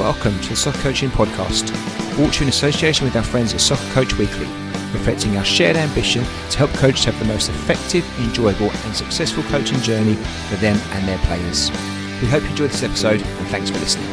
Welcome to the Soccer Coaching Podcast, brought to you in association with our friends at Soccer Coach Weekly, reflecting our shared ambition to help coaches have the most effective, enjoyable and successful coaching journey for them and their players. We hope you enjoyed this episode and thanks for listening.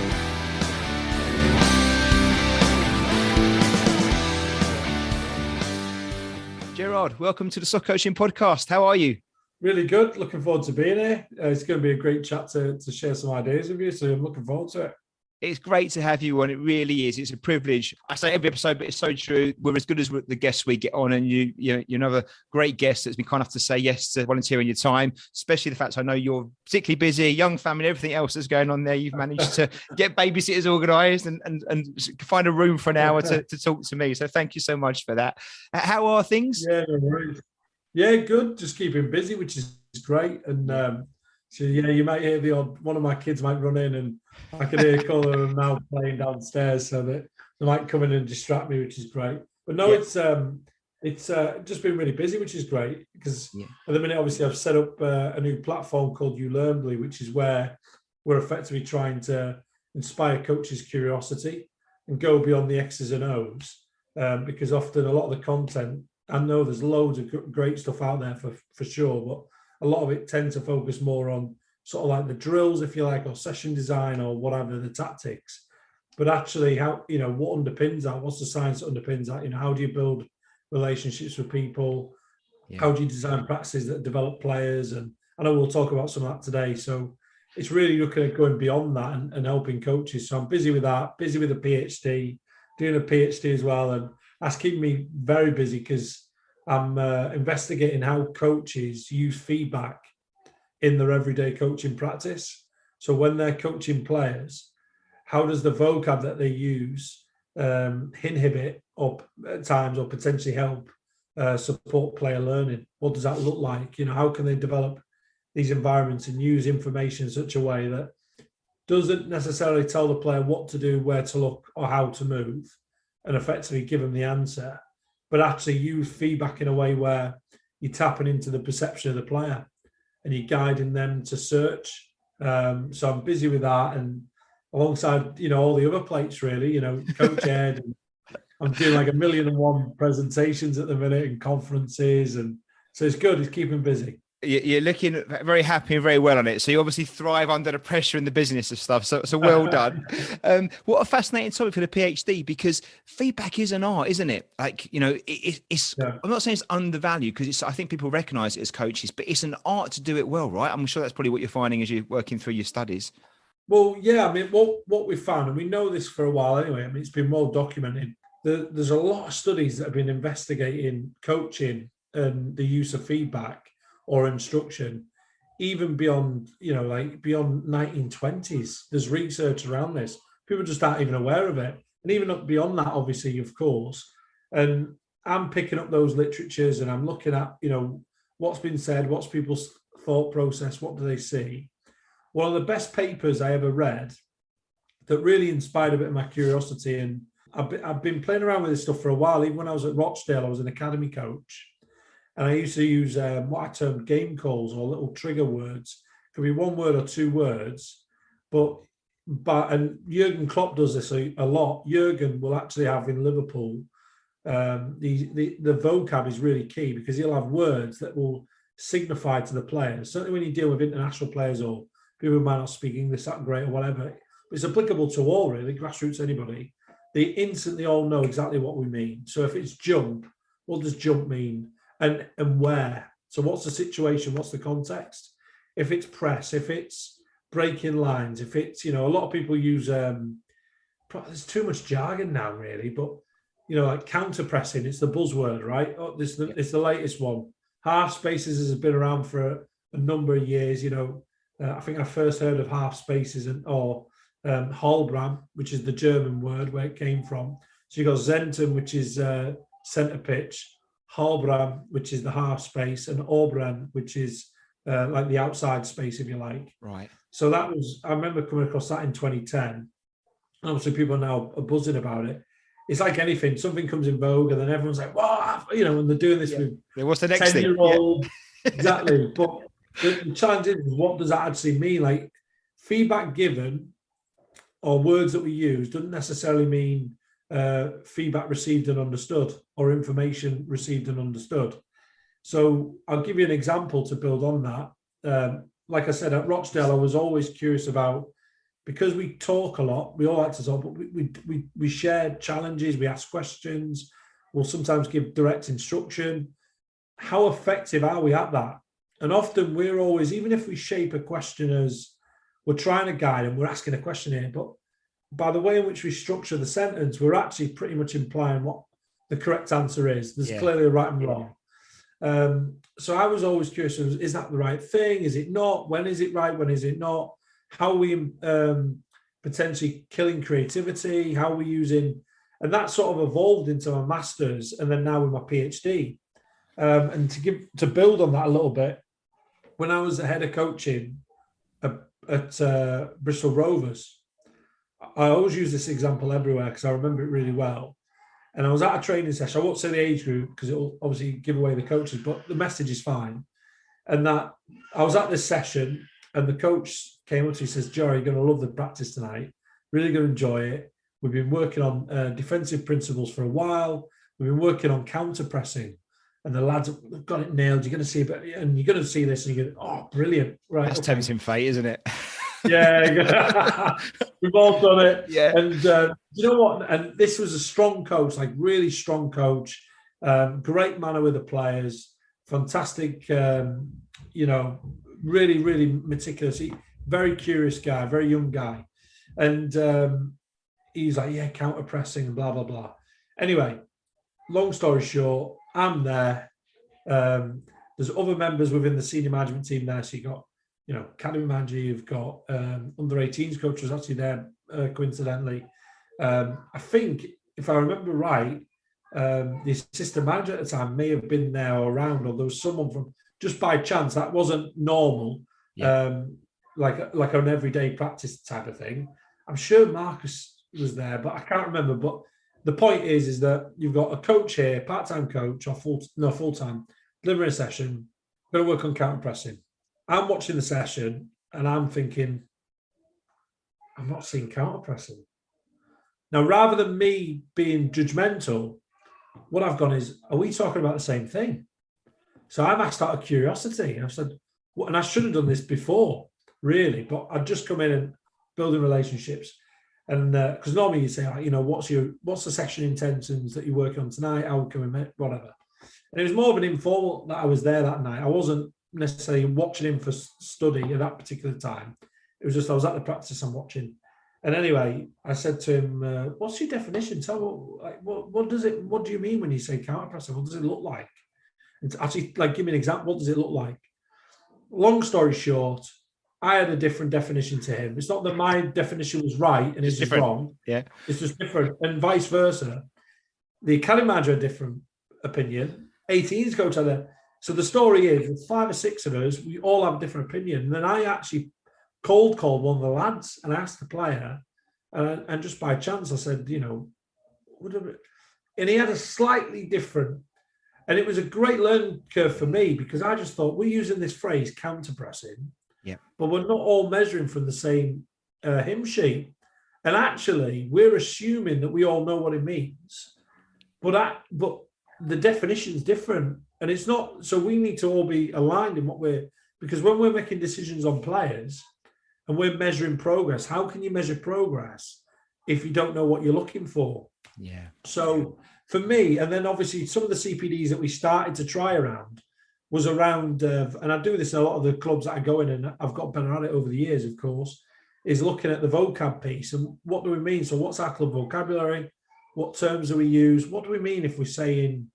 Gerard, welcome to the Soccer Coaching Podcast. How are you? Really good. Looking forward to being here. It's going to be a great chat to share some ideas with you. So I'm looking forward to it. It's great to have you on. It really is. It's a privilege. I say every episode, but it's so true. We're as good as the guests we get on, and you're another great guest that's been kind enough to say yes to volunteering your time, especially the fact I know you're particularly busy, young family, everything else that's going on there. You've managed to get babysitters organised and find a room for an hour to talk to me. So thank you so much for that. How are things? Yeah, no worries. Yeah, good. Just keeping busy, which is great. And so you might hear the odd one of my kids might run in, and I can hear Colin and Mal playing downstairs, so that they might come in and distract me, which is great. But no, it's just been really busy, which is great because at the minute, obviously, I've set up a new platform called ULEARNBLY, which is where we're effectively trying to inspire coaches' curiosity and go beyond the X's and O's, because often a lot of the content, I know there's loads of great stuff out there for sure, but a lot of it tends to focus more on sort of like the drills, if you like, or session design or whatever, the tactics. But actually, how, what underpins that? What's the science that underpins that? How do you build relationships with people? Yeah. How do you design practices that develop players? And I know we'll talk about some of that today. So it's really looking at going beyond that and helping coaches. So I'm busy with that, busy with a PhD, doing a PhD as well. And that's keeping me very busy because I'm investigating how coaches use feedback in their everyday coaching practice. So when they're coaching players, how does the vocab that they use inhibit or at times or potentially help support player learning? What does that look like? How can they develop these environments and use information in such a way that doesn't necessarily tell the player what to do, where to look, or how to move, and effectively give them the answer, but actually use feedback in a way where you're tapping into the perception of the player and you're guiding them to search. So I'm busy with that, and alongside, all the other plates really, Coach Ed, and I'm doing like 1,000,001 presentations at the minute and conferences. And so it's good. It's keeping busy. You're looking very happy and very well on it. So you obviously thrive under the pressure in the business of stuff. So well done. What a fascinating topic for the PhD, because feedback is an art, isn't it? Like, it's I'm not saying it's undervalued, because I think people recognize it as coaches, but it's an art to do it well, right? I'm sure that's probably what you're finding as you're working through your studies. Well, yeah, I mean, what we found, and we know this for a while anyway, I mean, it's been well documented. There's a lot of studies that have been investigating coaching and the use of feedback or instruction, even beyond, beyond 1920s. There's research around this. People just aren't even aware of it. And even up beyond that, obviously, of course. And I'm picking up those literatures and I'm looking at, what's been said, what's people's thought process, what do they see? One of the best papers I ever read that really inspired a bit of my curiosity, and I've been playing around with this stuff for a while. Even when I was at Rochdale, I was an academy coach. And I used to use what I termed game calls, or little trigger words. It could be one word or two words, but and Jurgen Klopp does this a lot. Jurgen will actually have in Liverpool, the vocab is really key, because he'll have words that will signify to the players. Certainly when you deal with international players or people who might not speak English that great or whatever, it's applicable to all really, grassroots, anybody. They instantly all know exactly what we mean. So if it's jump, what does jump mean? And where? So what's the situation? What's the context? If it's press, if it's breaking lines, if it's, a lot of people use, there's too much jargon now really, but, like counter pressing, it's the buzzword, right? It's the latest one. Half spaces has been around for a number of years. I think I first heard of half spaces or Halbram, which is the German word where it came from. So you got Zentrum, which is centre pitch, Halbram, which is the half space, and Orbran, which is like the outside space, if you like. Right. So I remember coming across that in 2010. And obviously people now are buzzing about it. It's like anything, something comes in vogue and then everyone's like, wow, and they're doing this with what's the next 10-year-old. thing? Exactly. But the challenge is, what does that actually mean? Like feedback given or words that we use doesn't necessarily mean feedback received and understood or information received and understood. So I'll give you an example to build on that. Like I said, at Rochdale, I was always curious about, because we talk a lot, we all like to talk, but we share challenges, we ask questions, we'll sometimes give direct instruction. How effective are we at that? And often we're always, even if we shape a question as we're trying to guide and we're asking a question here, but by the way in which we structure the sentence, we're actually pretty much implying what the correct answer is. There's clearly a right and wrong. So I was always curious, is that the right thing? Is it not? When is it right? When is it not? How are we potentially killing creativity? How are we using, and that sort of evolved into my master's and then now with my PhD. And to build on that a little bit, when I was the head of coaching at Bristol Rovers, I always use this example everywhere because I remember it really well. And I was at a training session. I won't say the age group because it will obviously give away the coaches, but the message is fine. And that I was at this session and the coach came up to me and says, "Joe, you're going to love the practice tonight. Really going to enjoy it. We've been working on defensive principles for a while. We've been working on counter pressing. And the lads have got it nailed. You're going to see it, and you're going to see this, and you're going, oh, brilliant. Right. That's tempting fate, isn't it? Yeah. We've all done it. Yeah. And you know what? And this was a strong coach, like really strong coach, great manner with the players, fantastic, really, really meticulous, very curious guy, very young guy. And he's like, yeah, counter pressing and blah, blah, blah. Anyway, long story short, I'm there. There's other members within the senior management team there. So you got, academy manager, you've got under 18s coach was actually there coincidentally. I think, if I remember right, the assistant manager at the time may have been there or around, or there was someone from, just by chance, that wasn't normal, like an everyday practice type of thing. I'm sure Marcus was there, but I can't remember. But the point is that you've got a coach here, part-time coach, or full-time, delivering a session, going to work on counter pressing. I'm watching the session and I'm thinking, I'm not seeing counter pressing. Now, rather than me being judgmental, what I've gone is, are we talking about the same thing? So I've asked out of curiosity. I've said, and I should have done this before, really, but I'd just come in and building relationships. And because normally you say, what's the session intentions that you're working on tonight? How can we make whatever? And it was more of an informal that I was there that night. I wasn't necessarily watching him for study at that particular time. It was just I was at the practice and watching. And anyway, I said to him, "What's your definition? Tell me, what do you mean when you say counter pressing? What does it look like? And actually, give me an example. What does it look like?" Long story short, I had a different definition to him. It's not that my definition was right and his was wrong. Yeah, it's just different, and vice versa. The academy manager had a different opinion. 18s coach had a. So the story is, with 5 or 6 of us, we all have a different opinion. And then I actually called one of the lads and asked the player, and just by chance I said, whatever. And he had a slightly different, and it was a great learning curve for me because I just thought, we're using this phrase counter pressing, but we're not all measuring from the same hymn sheet. And actually, we're assuming that we all know what it means, but the definition is different. And it's not, so we need to all be aligned in because when we're making decisions on players and we're measuring progress, how can you measure progress if you don't know what you're looking for? Yeah. So for me, and then obviously some of the CPDs that we started to try around was around, and I do this in a lot of the clubs that I go in, and I've got better at it over the years, of course, is looking at the vocab piece and what do we mean? So what's our club vocabulary? What terms do we use? What do we mean if we're saying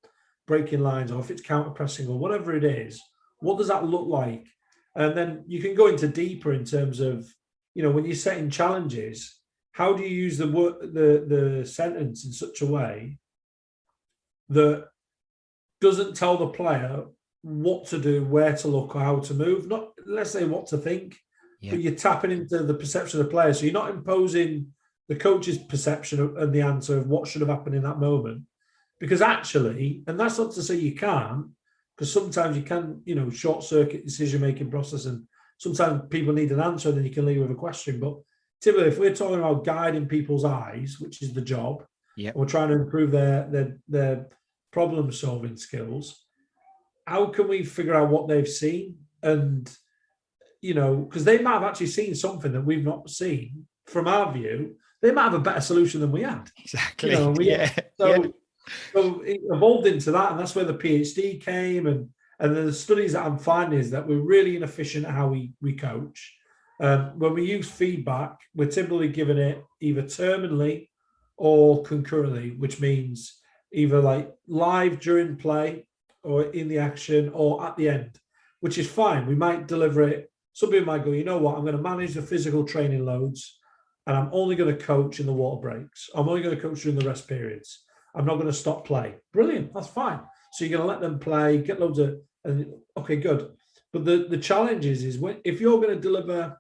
breaking lines, or if it's counter pressing, or whatever it is? What does that look like? And then you can go into deeper in terms of, when you're setting challenges, how do you use the sentence in such a way that doesn't tell the player what to do, where to look, or how to move? Not, let's say, what to think, but you're tapping into the perception of the player. So you're not imposing the coach's perception and the answer of what should have happened in that moment. Because actually, and that's not to say you can't, because sometimes you can, short circuit decision-making process, and sometimes people need an answer and then you can leave with a question. But typically, if we're talking about guiding people's eyes, which is the job, we're trying to improve their problem solving skills. How can we figure out what they've seen? And, because they might have actually seen something that we've not seen from our view. They might have a better solution than we had. Exactly. So it evolved into that, and that's where the PhD came. And the studies that I'm finding is that we're really inefficient at how we coach. When we use feedback, we're typically giving it either terminally or concurrently, which means either like live during play or in the action or at the end, which is fine. We might deliver it. Some people might go, you know what, I'm going to manage the physical training loads and I'm only going to coach in the water breaks. I'm only going to coach during the rest periods. I'm not going to stop play. Brilliant. That's fine. So you're going to let them play, get loads of, okay, good. But the challenge is if you're going to deliver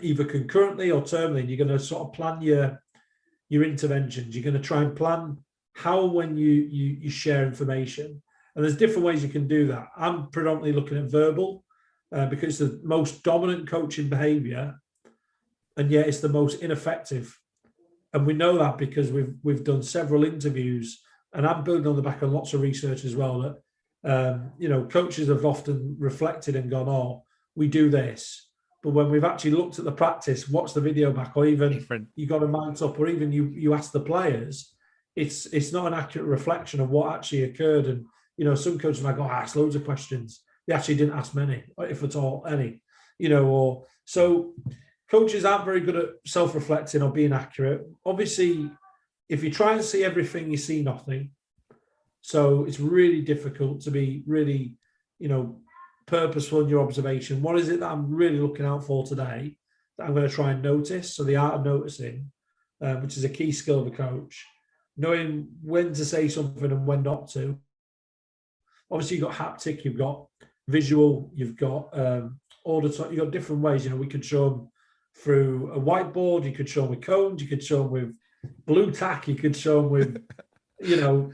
either concurrently or terminally, you're going to sort of plan your interventions. You're going to try and plan how, when you share information. And there's different ways you can do that. I'm predominantly looking at verbal because it's the most dominant coaching behavior, and yet it's the most ineffective. And we know that because we've done several interviews, and I'm building on the back of lots of research as well that, coaches have often reflected and gone, oh, we do this. But when we've actually looked at the practice, watched the video back, or even you got a mind up, or even you ask the players, it's not an accurate reflection of what actually occurred. And, some coaches might go, ask loads of questions. They actually didn't ask many, if at all, any, so coaches aren't very good at self-reflecting or being accurate. Obviously, if you try and see everything, you see nothing. So it's really difficult to be really, purposeful in your observation. What is it that I'm really looking out for today that I'm going to try and notice? So the art of noticing, which is a key skill of a coach, knowing when to say something and when not to. Obviously, you've got haptic, you've got visual, you've got auditory, you've got different ways. We could show them through a whiteboard, you could show them with cones, you could show them with blue tack, you could show them with, the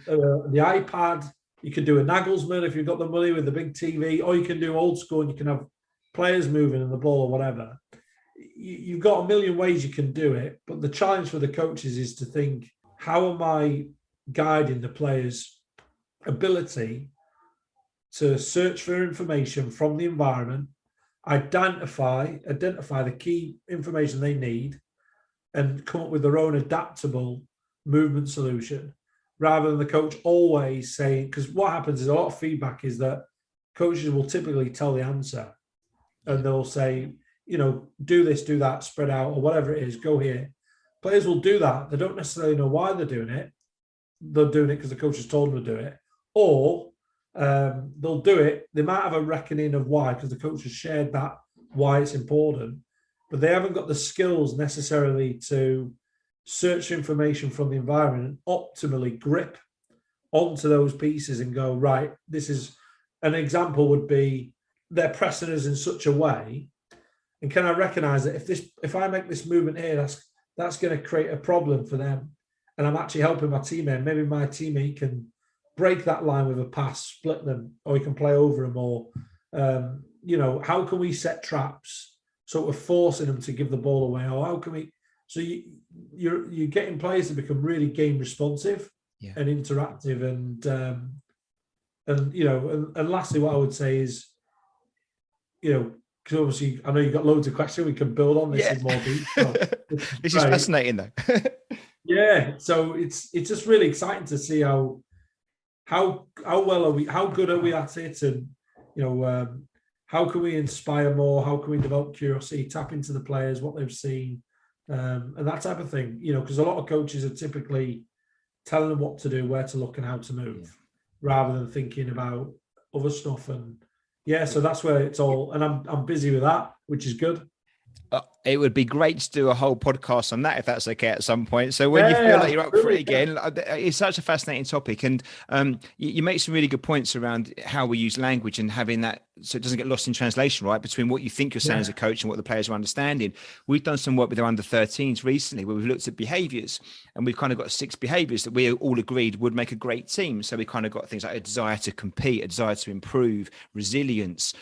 iPad. You could do a Nagelsmann if you've got the money with the big TV, or you can do old school and you can have players moving in the ball or whatever. You've got a million ways you can do it, but the challenge for the coaches is to think, how am I guiding the players' ability to search for information from the environment, identify the key information they need, and come up with their own adaptable movement solution, rather than the coach always saying, because what happens is a lot of feedback is that coaches will typically tell the answer and they'll say, do this, do that, spread out, or whatever it is, go here. Players will do that. They don't necessarily know why they're doing it. They're doing it because the coach has told them to do it. Or they'll do it. They might have a reckoning of why, because the coach has shared that, why it's important, but they haven't got the skills necessarily to search for information from the environment and optimally grip onto those pieces and go, right, this is an example would be they're pressing us in such a way. And can I recognize that if I make this movement here, that's going to create a problem for them. And I'm actually helping my teammate. Maybe my teammate can break that line with a pass, split them, or he can play over them, or, how can we set traps? So we're forcing them to give the ball away, or how can we, so you're getting players to become really game responsive and interactive. And lastly, what I would say is, because obviously I know you've got loads of questions, we can build on this in more detail. This is fascinating though. Yeah. So it's just really exciting to see how well are we, how good are we at it? And, how can we inspire more? How can we develop curiosity, tap into the players, what they've seen, and that type of thing, because a lot of coaches are typically telling them what to do, where to look and how to move, rather than thinking about other stuff. And so that's where it's all, and I'm busy with that, which is good. It would be great to do a whole podcast on that, if that's okay, at some point. So when you feel like you're up for it again, it's such a fascinating topic. And you make some really good points around how we use language and having that, so it doesn't get lost in translation, right? Between what you think you're saying as a coach and what the players are understanding. We've done some work with our under 13s recently where we've looked at behaviors, and we've kind of got 6 behaviors that we all agreed would make a great team. So we kind of got things like a desire to compete, a desire to improve, resilience,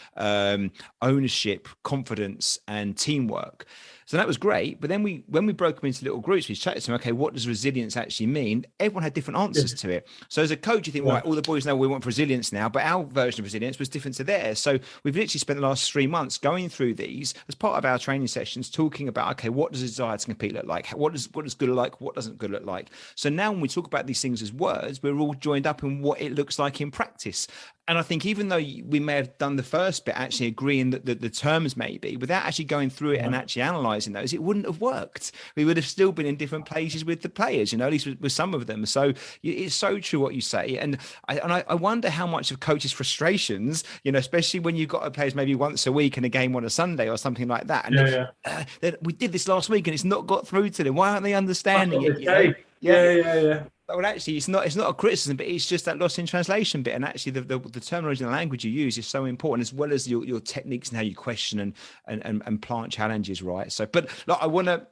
ownership, confidence, and teamwork. So that was great. But then when we broke them into little groups, we chatted to them, okay, what does resilience actually mean? Everyone had different answers to it. So as a coach, you think, right, all the boys know we want resilience now, but our version of resilience was different to theirs. So we've literally spent the last 3 months going through these as part of our training sessions, talking about, okay, what does desire to compete look like? What does good look like? What doesn't good look like? So now when we talk about these things as words, we're all joined up in what it looks like in practice. And I think even though we may have done the first bit, actually agreeing that the terms maybe, without actually going through it and actually analysing those, it wouldn't have worked. We would have still been in different places with the players, at least with some of them. So it's so true what you say. And I wonder how much of coaches' frustrations, especially when you've got players maybe once a week and a game on a Sunday or something like that. And we did this last week and it's not got through to them. Why aren't they understanding it? Yeah. Well, actually, it's not a criticism, but it's just that lost in translation bit. And actually, the terminology and the language you use is so important, as well as your techniques and how you question and plant challenges, right? So, but look, I want to.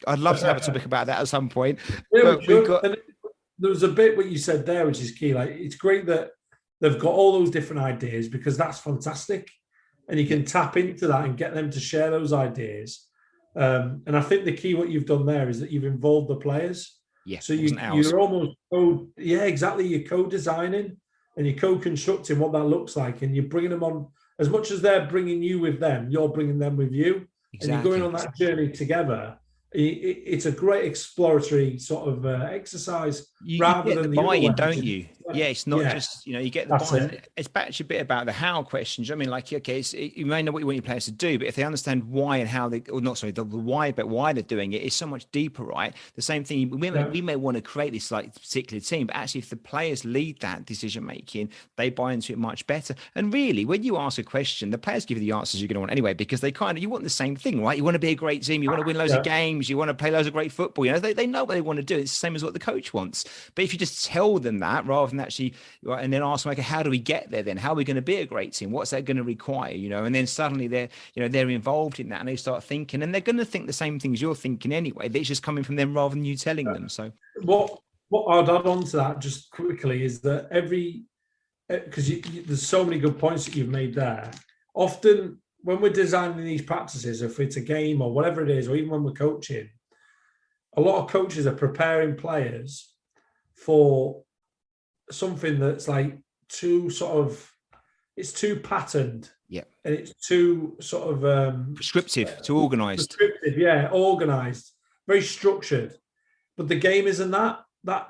I'd love to have a topic about that at some point. Yeah, there was a bit what you said there, which is key. Like, it's great that they've got all those different ideas, because that's fantastic, and you can tap into that and get them to share those ideas. And I think the key what you've done there is that you've involved the players. Yeah, so you're almost exactly. You're co-designing and you're co-constructing what that looks like, and you're bringing them on as much as they're bringing you with them. You're bringing them with you, and you're going on that journey together. It's a great exploratory sort of exercise. You get the buy-in, don't you? Yeah, it's not just, you get the buy-in. It's back a bit about the how questions. I mean, like, okay, you may know what you want your players to do, but if they understand why and how the why, but why they're doing it is so much deeper, right? The same thing, we may want to create this like particular team, but actually if the players lead that decision-making, they buy into it much better. And really, when you ask a question, the players give you the answers you're going to want anyway, because you want the same thing, right? You want to be a great team. You want to win loads of games. You want to play loads of great football. They know what they want to do. It's the same as what the coach wants. But if you just tell them that rather than actually, and then ask them, okay, how do we get there then? How are we going to be a great team? What's that going to require? And then suddenly they're involved in that, and they start thinking, and they're going to think the same things you're thinking anyway. It's just coming from them rather than you telling them. So what I'd add on to that just quickly is that because there's so many good points that you've made there. Often when we're designing these practices, if it's a game or whatever it is, or even when we're coaching, a lot of coaches are preparing players for something that's like it's too patterned. Yeah. And it's too sort of prescriptive, too organized. Organized, very structured. But the game isn't that.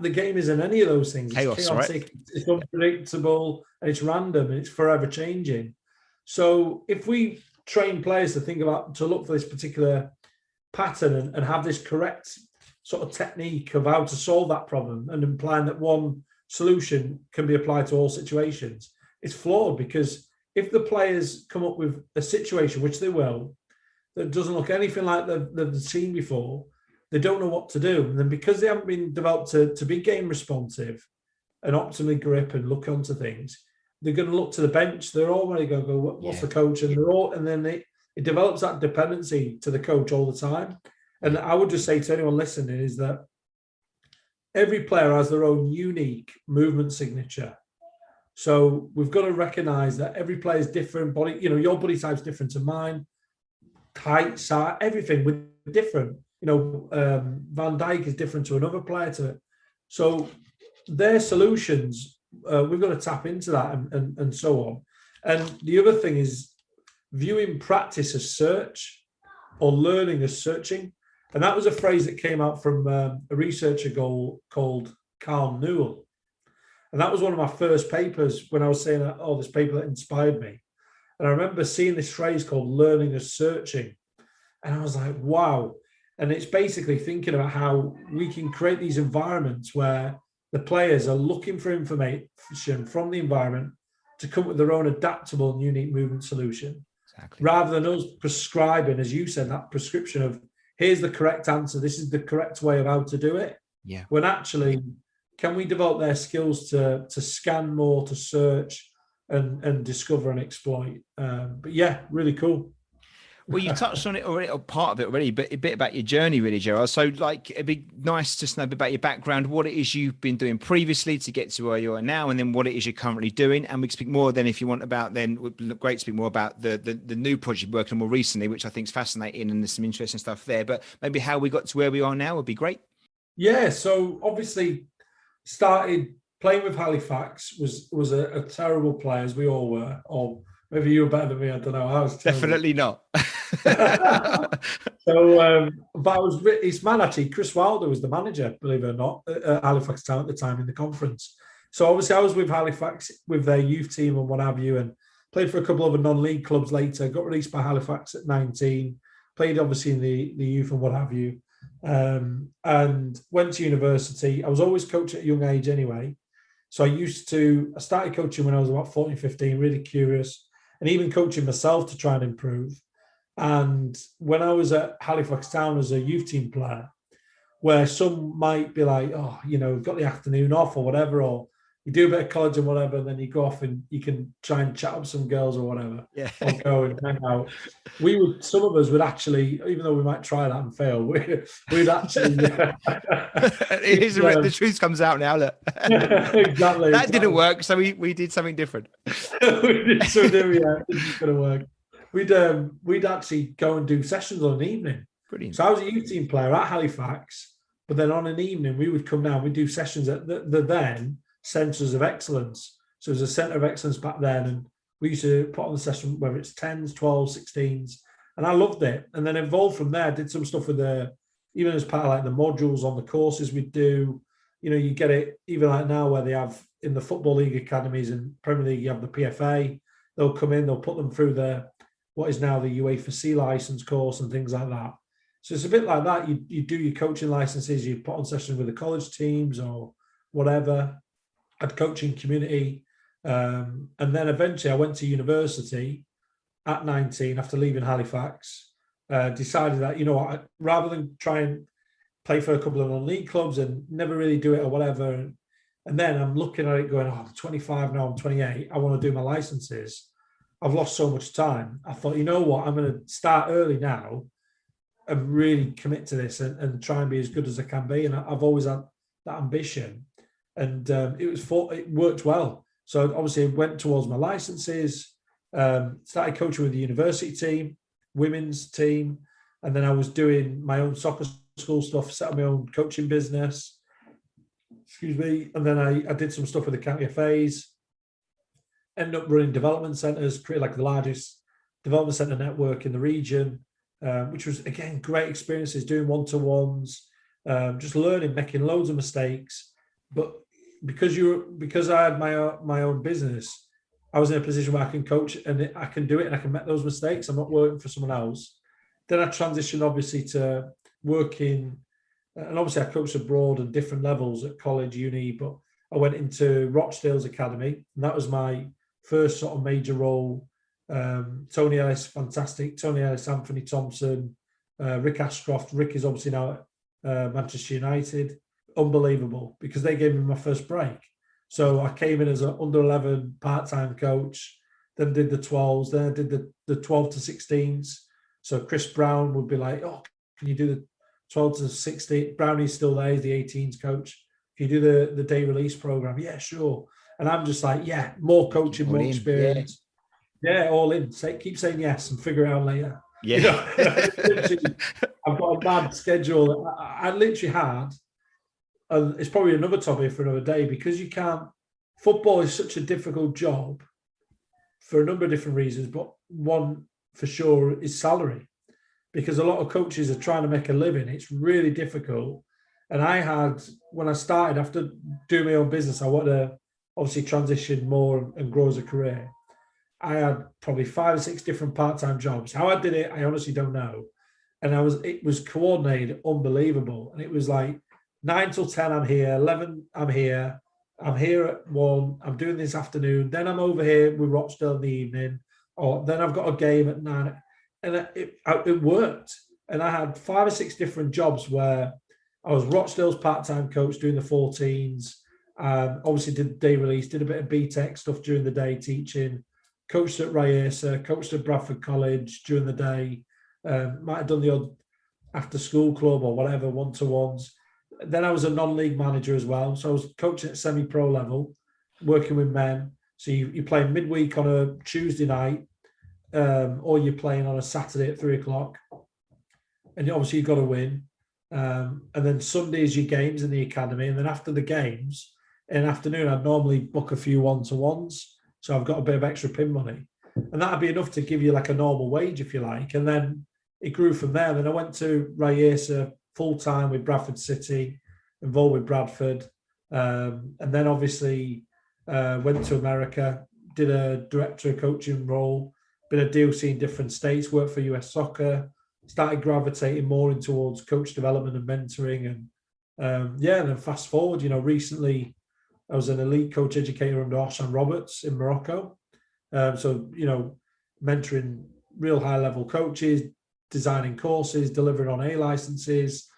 The game isn't any of those things. Chaos, it's chaotic, right? It's unpredictable, and it's random, and it's forever changing. So if we train players to look for this particular pattern and have this correct sort of technique of how to solve that problem, and implying that one solution can be applied to all situations, it's flawed, because if the players come up with a situation, which they will, that doesn't look anything like they've seen before, they don't know what to do. And then because they haven't been developed to be game responsive and optimally grip and look onto things, they're going to look to the bench. They're already going to go, what's the coach? And then it develops that dependency to the coach all the time. And I would just say to anyone listening is that every player has their own unique movement signature. So we've got to recognize that every player is different. Body, your body type's different to mine. Height, size, everything we're different. Van Dijk is different to another player. So their solutions, we've got to tap into that and so on. And the other thing is viewing practice as search, or learning as searching. And that was a phrase that came out from a researcher called Carl Newell. And that was one of my first papers when I was saying, this paper that inspired me. And I remember seeing this phrase called learning as searching. And I was like, wow. And it's basically thinking about how we can create these environments where the players are looking for information from the environment to come up with their own adaptable and unique movement solution. Exactly. Rather than us prescribing, as you said, that prescription of, here's the correct answer, this is the correct way of how to do it. Yeah. When actually, can we develop their skills to scan more, to search and discover and exploit? But yeah, really cool. Well, you touched on it already, or part of it already, but a bit about your journey, really, Gerard. So, like, it'd be nice to know a bit about your background, what it is you've been doing previously to get to where you are now, and then what it is you're currently doing. And we can speak more then, if you want, about then. It would look great to speak more about the new project you're working on more recently, which I think is fascinating, and there's some interesting stuff there. But maybe how we got to where we are now would be great. Yeah, so obviously started playing with Halifax, was a terrible player, as we all were. Or maybe you were better than me, I don't know. I was terrible. Definitely not. So, but it's mad actually. Chris Wilder was the manager, believe it or not, at Halifax Town at the time in the conference. So obviously I was with Halifax with their youth team and what have you, and played for a couple of other non-league clubs later. Got released by Halifax at 19. Played obviously in the youth and what have you, and went to university. I was always coaching at a young age anyway. So I started coaching when I was about 14, 15, really curious, and even coaching myself to try and improve. And when I was at Halifax Town as a youth team player, where some might be like, oh, we've got the afternoon off or whatever, or you do a bit of college and whatever, and then you go off and you can try and chat up some girls or whatever, or go and hang out. Some of us would actually, even though we might try that and fail, we'd actually. The truth comes out now. Look. Exactly. That didn't work, so we did something different. It isn't going to work. We'd actually go and do sessions on an evening. Brilliant. So I was a youth team player at Halifax, but then on an evening we would come down, we'd do sessions at the then Centres of Excellence. So it was a Centre of Excellence back then, and we used to put on the session, whether it's 10s, 12s, 16s, and I loved it. And then evolved from there, did some stuff with even as part of like the modules on the courses we'd do. You get it even like now where they have in the Football League academies and Premier League, you have the PFA. They'll come in, they'll put them through what is now the UEFA C license course and things like that. So it's a bit like that. You do your coaching licenses, you put on sessions with the college teams or whatever. Had coaching community. And then eventually I went to university at 19 after leaving Halifax. Decided that, rather than try and play for a couple of non-league clubs and never really do it or whatever. And then I'm looking at it going, I'm 25 now, I'm 28. I want to do my licenses. I've lost so much time. I thought, you know what, I'm going to start early now and really commit to this and try and be as good as I can be. And I've always had that ambition. And it worked well. So obviously I went towards my licenses, started coaching with the university team, women's team, and then I was doing my own soccer school stuff, set up my own coaching business. And then I did some stuff with the county FAs, ended up running development centres, created like the largest development centre network in the region, which was, again, great experiences, doing one-to-ones, just learning, making loads of mistakes. But because I had my own business, I was in a position where I can coach and I can do it and I can make those mistakes. I'm not working for someone else. Then I transitioned obviously to working, and obviously I coached abroad and different levels at college, uni, but I went into Rochdale's Academy, and that was my first sort of major role. Tony Ellis, fantastic. Tony Ellis, Anthony Thompson, Rick Ashcroft. Rick is obviously now at Manchester United. Unbelievable, because they gave me my first break. So I came in as an under 11 part-time coach, then did the 12s, then I did the 12 to 16s. So Chris Brown would be like, oh, can you do the 12 to 16? Brownie's still there, he's the 18s coach. Can you do the day release program? Yeah, sure. And I'm just like, yeah, more coaching, more experience. Yeah, all in. Keep saying yes and figure it out later. Yeah. I've got a mad schedule. I literally had, and it's probably another topic for another day, because football is such a difficult job for a number of different reasons, but one for sure is salary, because a lot of coaches are trying to make a living. It's really difficult. And when I started, after doing my own business, I wanted to obviously transition more and grow as a career. I had probably 5 or 6 different part-time jobs. How I did it, I honestly don't know. And it was coordinated, unbelievable. And it was like 9 till 10, I'm here. 11, I'm here at 1. I'm doing this afternoon. Then I'm over here with Rochdale in the evening. Or then I've got a game at 9. And it worked. And I had 5 or 6 different jobs where I was Rochdale's part-time coach doing the 14s. Obviously did day release, did a bit of BTEC stuff during the day teaching, coached at Rayesa, coached at Bradford College during the day, Might have done the odd after school club or whatever, one-to-ones. Then I was a non-league manager as well. So I was coaching at semi-pro level, working with men. So you play midweek on a Tuesday night, or you're playing on a Saturday at 3:00. And obviously you've got to win. And then Sundays your games in the academy. And then after the games, in the afternoon, I'd normally book a few one-to-ones. So I've got a bit of extra pin money. And that'd be enough to give you like a normal wage, if you like. And then it grew from there. Then I went to Rayesa full-time with Bradford City, involved with Bradford. And then obviously went to America, did a director of coaching role, bit of DLC in different states, worked for US Soccer, started gravitating more in towards coach development and mentoring. And and then fast forward, recently I was an elite coach educator under Oshan Roberts in Morocco. Mentoring real high level coaches, designing courses, delivering on A licenses,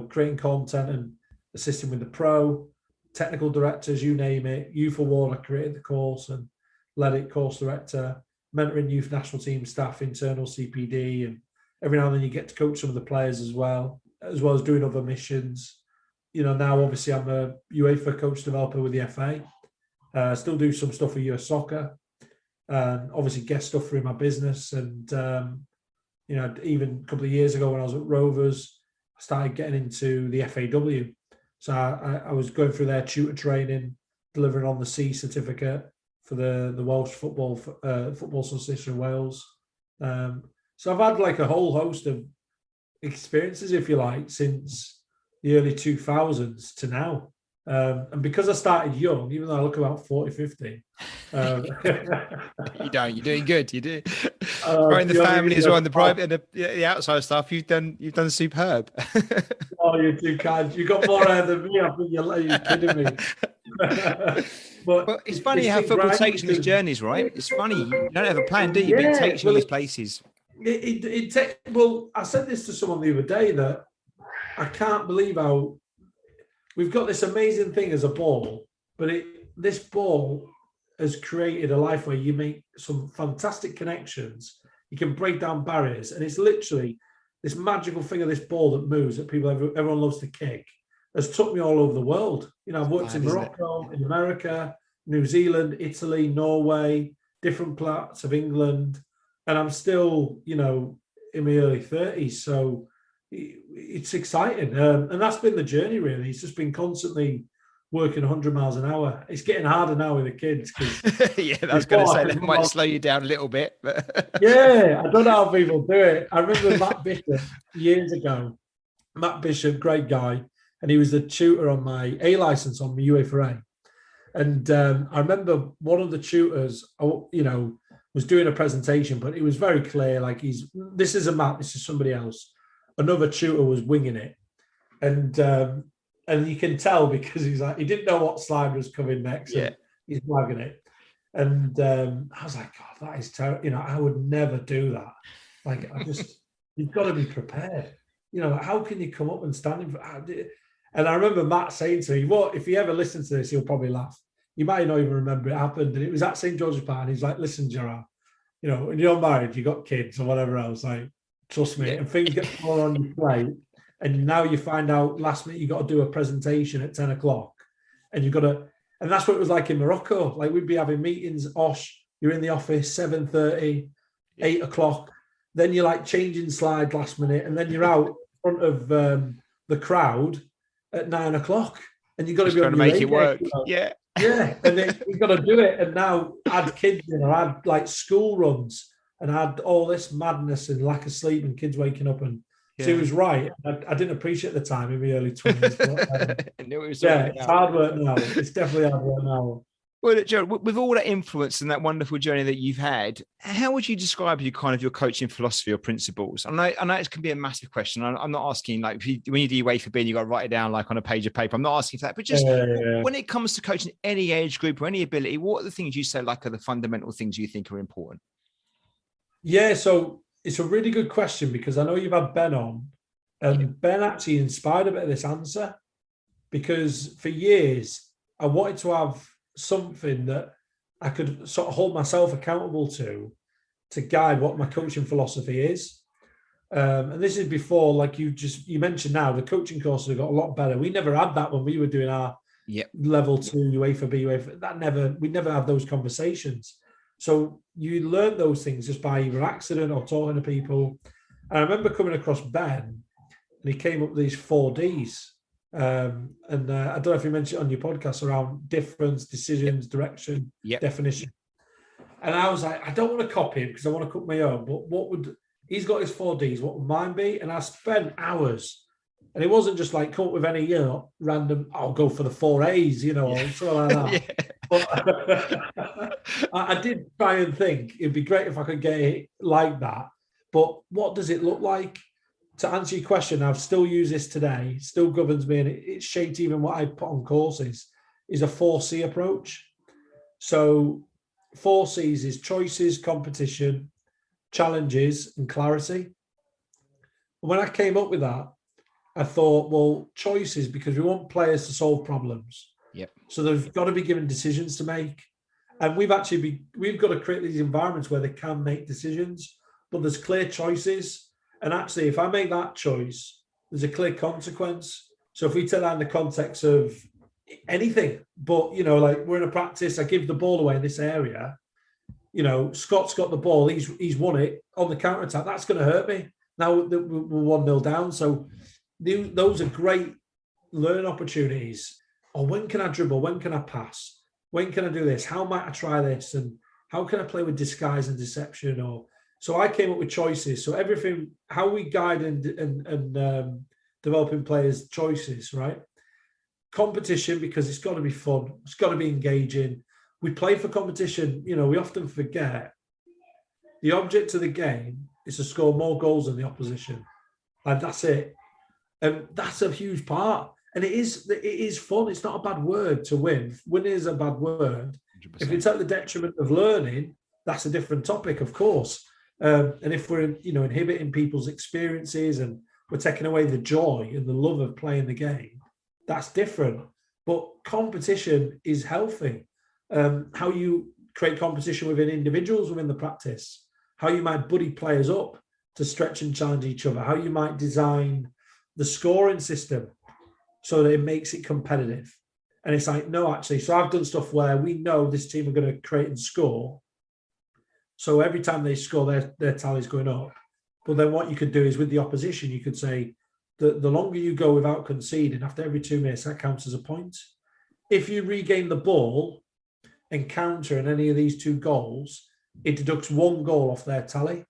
creating content and assisting with the pro, technical directors, you name it. Youth Award, I created the course and led it, course director, mentoring youth national team staff, internal CPD, and every now and then you get to coach some of the players as well as doing other missions. Now obviously I'm a UEFA coach developer with the FA. Still do some stuff for US Soccer, and obviously guest stuff for my business. And even a couple of years ago when I was at Rovers, I started getting into the FAW. So I was going through their tutor training, delivering on the C certificate for the Welsh Football Association of Wales. So I've had like a whole host of experiences, if you like, since the early 2000s to now. And because I started young, even though I look about 40, 50. You don't. You're doing good. You do. Right in the family as well, and the private and the outside stuff. You've done superb. Oh, you're too kind. You got more hair than me. I think you're kidding me. Well, it's funny how football takes you on these journeys, right? It's funny. You don't have a plan, do you? But it takes you on these places. Well, I said this to someone the other day that I can't believe how we've got this amazing thing as a ball, but this ball has created a life where you make some fantastic connections. You can break down barriers, and it's literally this magical thing of this ball that moves that everyone loves to kick has took me all over the world. I've worked in Morocco, in America, New Zealand, Italy, Norway, different parts of England, and I'm still, in my early 30s. So it's exciting. And that's been the journey, really. It's just been constantly working 100 miles an hour. It's getting harder now with the kids. Yeah, I was going to say that might slow you down a little bit. But yeah, I don't know how people do it. I remember Matt Bishop years ago. Matt Bishop, great guy. And he was the tutor on my A license on my UEFA A. And I remember one of the tutors, was doing a presentation, but it was very clear, like this is a Matt, this is somebody else. Another tutor was winging it. And you can tell because he didn't know what slide was coming next. Yeah. He's blagging it. And I was like, God, that is terrible. I would never do that. Like, you've got to be prepared. How can you come up and stand in front? And I remember Matt saying to me, well, if he ever listens to this, he'll probably laugh. You might not even remember it happened. And it was at St. George's Park. And he's like, listen, Gerard, when you're married, you got kids or whatever else, like, trust me, and things get more on your plate. And now you find out last minute you got to do a presentation at 10 o'clock. And you've got to, and that's what it was like in Morocco. Like we'd be having meetings, you're in the office, 7:30, 8 o'clock. Then you're like changing slides last minute. And then you're out in front of the crowd at 9 o'clock. And you've got to be trying to make it work. Yeah. Yeah. And then you've got to do it. And now add kids in, or add like school runs, and add all this madness and lack of sleep and kids waking up. And so he was right. I didn't appreciate the time in my early 20s. But, it's hard work now. It's definitely hard work now. Well, Gerard, with all that influence and that wonderful journey that you've had, how would you describe your coaching philosophy or principles? I know it can be a massive question. I'm not asking like when you do your UEFA B and you got to write it down like on a page of paper. I'm not asking for that, but just when it comes to coaching any age group or any ability, what are the things you say like are the fundamental things you think are important? Yeah, so it's a really good question because I know you've had Ben on, and Ben actually inspired a bit of this answer because for years I wanted to have something that I could sort of hold myself accountable to guide what my coaching philosophy is. And this is before, like you mentioned now, the coaching courses have got a lot better. We never had that when we were doing our level 2 UEFA B, UEFA. We never had those conversations. So you learn those things just by either accident or talking to people. And I remember coming across Ben, and he came up with these 4Ds. I don't know if you mentioned it on your podcast around difference, decisions, direction, definition. And I was like, I don't want to copy him because I want to cook my own. But he's got his 4Ds, what would mine be? And I spent hours. And it wasn't just like come up with any, random, I'll go for the 4As, or something like that. But I did try and think it'd be great if I could get it like that. But what does it look like? To answer your question, I've still used this today, still governs me, and it shaped even what I put on courses, is a 4C approach. So 4Cs is choices, competition, challenges, and clarity. When I came up with that, I thought, well, choices, because we want players to solve problems. Yep. So they've got to be given decisions to make. And we've got to create these environments where they can make decisions, but there's clear choices. And actually, if I make that choice, there's a clear consequence. So if we take that in the context of anything, but, like we're in a practice, I give the ball away in this area, Scott's got the ball, he's won it on the counter-attack, that's going to hurt me. Now we're 1-0 down. So those are great learning opportunities. Or when can I dribble? When can I pass? When can I do this? How might I try this? And how can I play with disguise and deception? So I came up with choices. So everything, how we guide and developing players' choices, right? Competition, because it's got to be fun. It's got to be engaging. We play for competition. We often forget the object of the game is to score more goals than the opposition. And that's it. And that's a huge part. And it is fun. It's not a bad word to win. Winning is a bad word. 100%. If it's at the detriment of learning, that's a different topic, of course. And if we're, inhibiting people's experiences and we're taking away the joy and the love of playing the game, that's different. But competition is healthy. How you create competition within individuals within the practice, how you might buddy players up to stretch and challenge each other, how you might design the scoring system so that it makes it competitive. And it's like, no, actually, so I've done stuff where we know this team are going to create and score. So every time they score, their tally's going up. But then what you could do is with the opposition, you could say that the longer you go without conceding, after every 2 minutes, that counts as a point. If you regain the ball and counter in any of these 2 goals, it deducts 1 goal off their tally.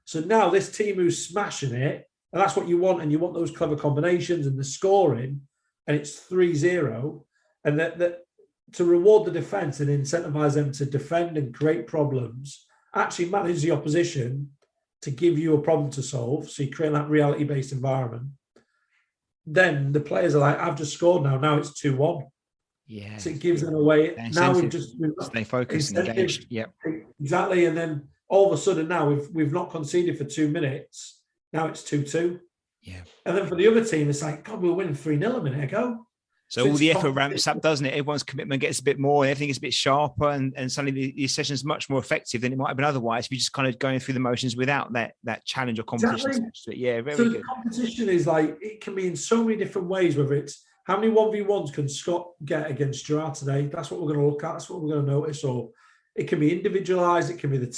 So now this team who's smashing it, and that's what you want, and you want those clever combinations and the scoring, and it's 3-0, and that to reward the defence and incentivize them to defend and create problems, actually manage the opposition to give you a problem to solve. So you create that reality-based environment. Then the players are like, I've just scored now it's 2-1. Yeah. So it gives them a way. Now we've stay focused and engaged. Yep. Exactly. And then all of a sudden now we've not conceded for 2 minutes. Now it's 2-2. Yeah. And then for the other team, it's like, God, we were winning 3-0 a minute ago. So all the effort ramps up, doesn't it? Everyone's commitment gets a bit more, and everything is a bit sharper, and suddenly the session is much more effective than it might have been otherwise if you're just kind of going through the motions without that challenge or competition. Exactly. Yeah, very good. The competition is like, it can be in so many different ways, whether it's how many 1v1s can Scott get against Gerard today? That's what we're going to look at. That's what we're going to notice. Or it can be individualized. It can be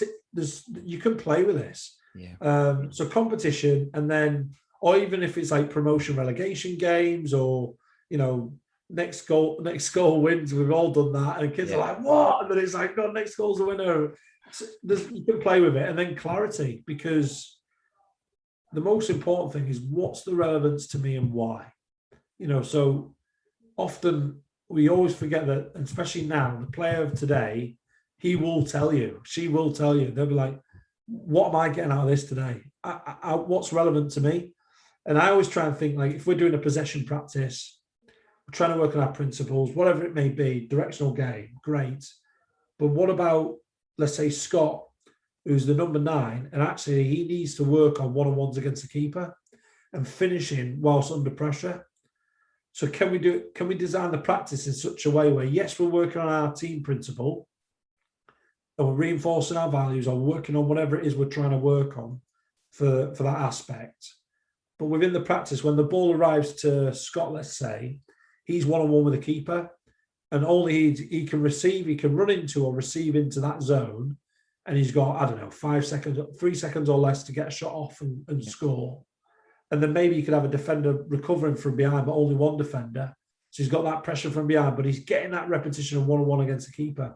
you can play with this. Yeah. So competition, and then, or even if it's like promotion relegation games, or, next goal wins. We've all done that. And kids are like, what? And then it's like, God, next goal's the winner. So you can play with it. And then clarity, because the most important thing is what's the relevance to me and why? So often we always forget that, and especially now, the player of today, he will tell you, she will tell you, they'll be like, what am I getting out of this today? What's relevant to me? And I always try and think, like, if we're doing a possession practice, we're trying to work on our principles, whatever it may be, directional game, great. But what about, let's say, Scott, who's the number 9, and actually he needs to work on one-on-ones against the keeper and finishing whilst under pressure. So can we design the practice in such a way where, yes, we're working on our team principle and we're reinforcing our values or working on whatever it is we're trying to work on, for that aspect. But within the practice, when the ball arrives to Scott, let's say, he's one-on-one with the keeper, and only he can receive, he can run into or receive into that zone, and he's got, I don't know, 5 seconds, 3 seconds or less to get a shot off and score. And then maybe you could have a defender recovering from behind, but only one defender. So he's got that pressure from behind, but he's getting that repetition of one-on-one against the keeper.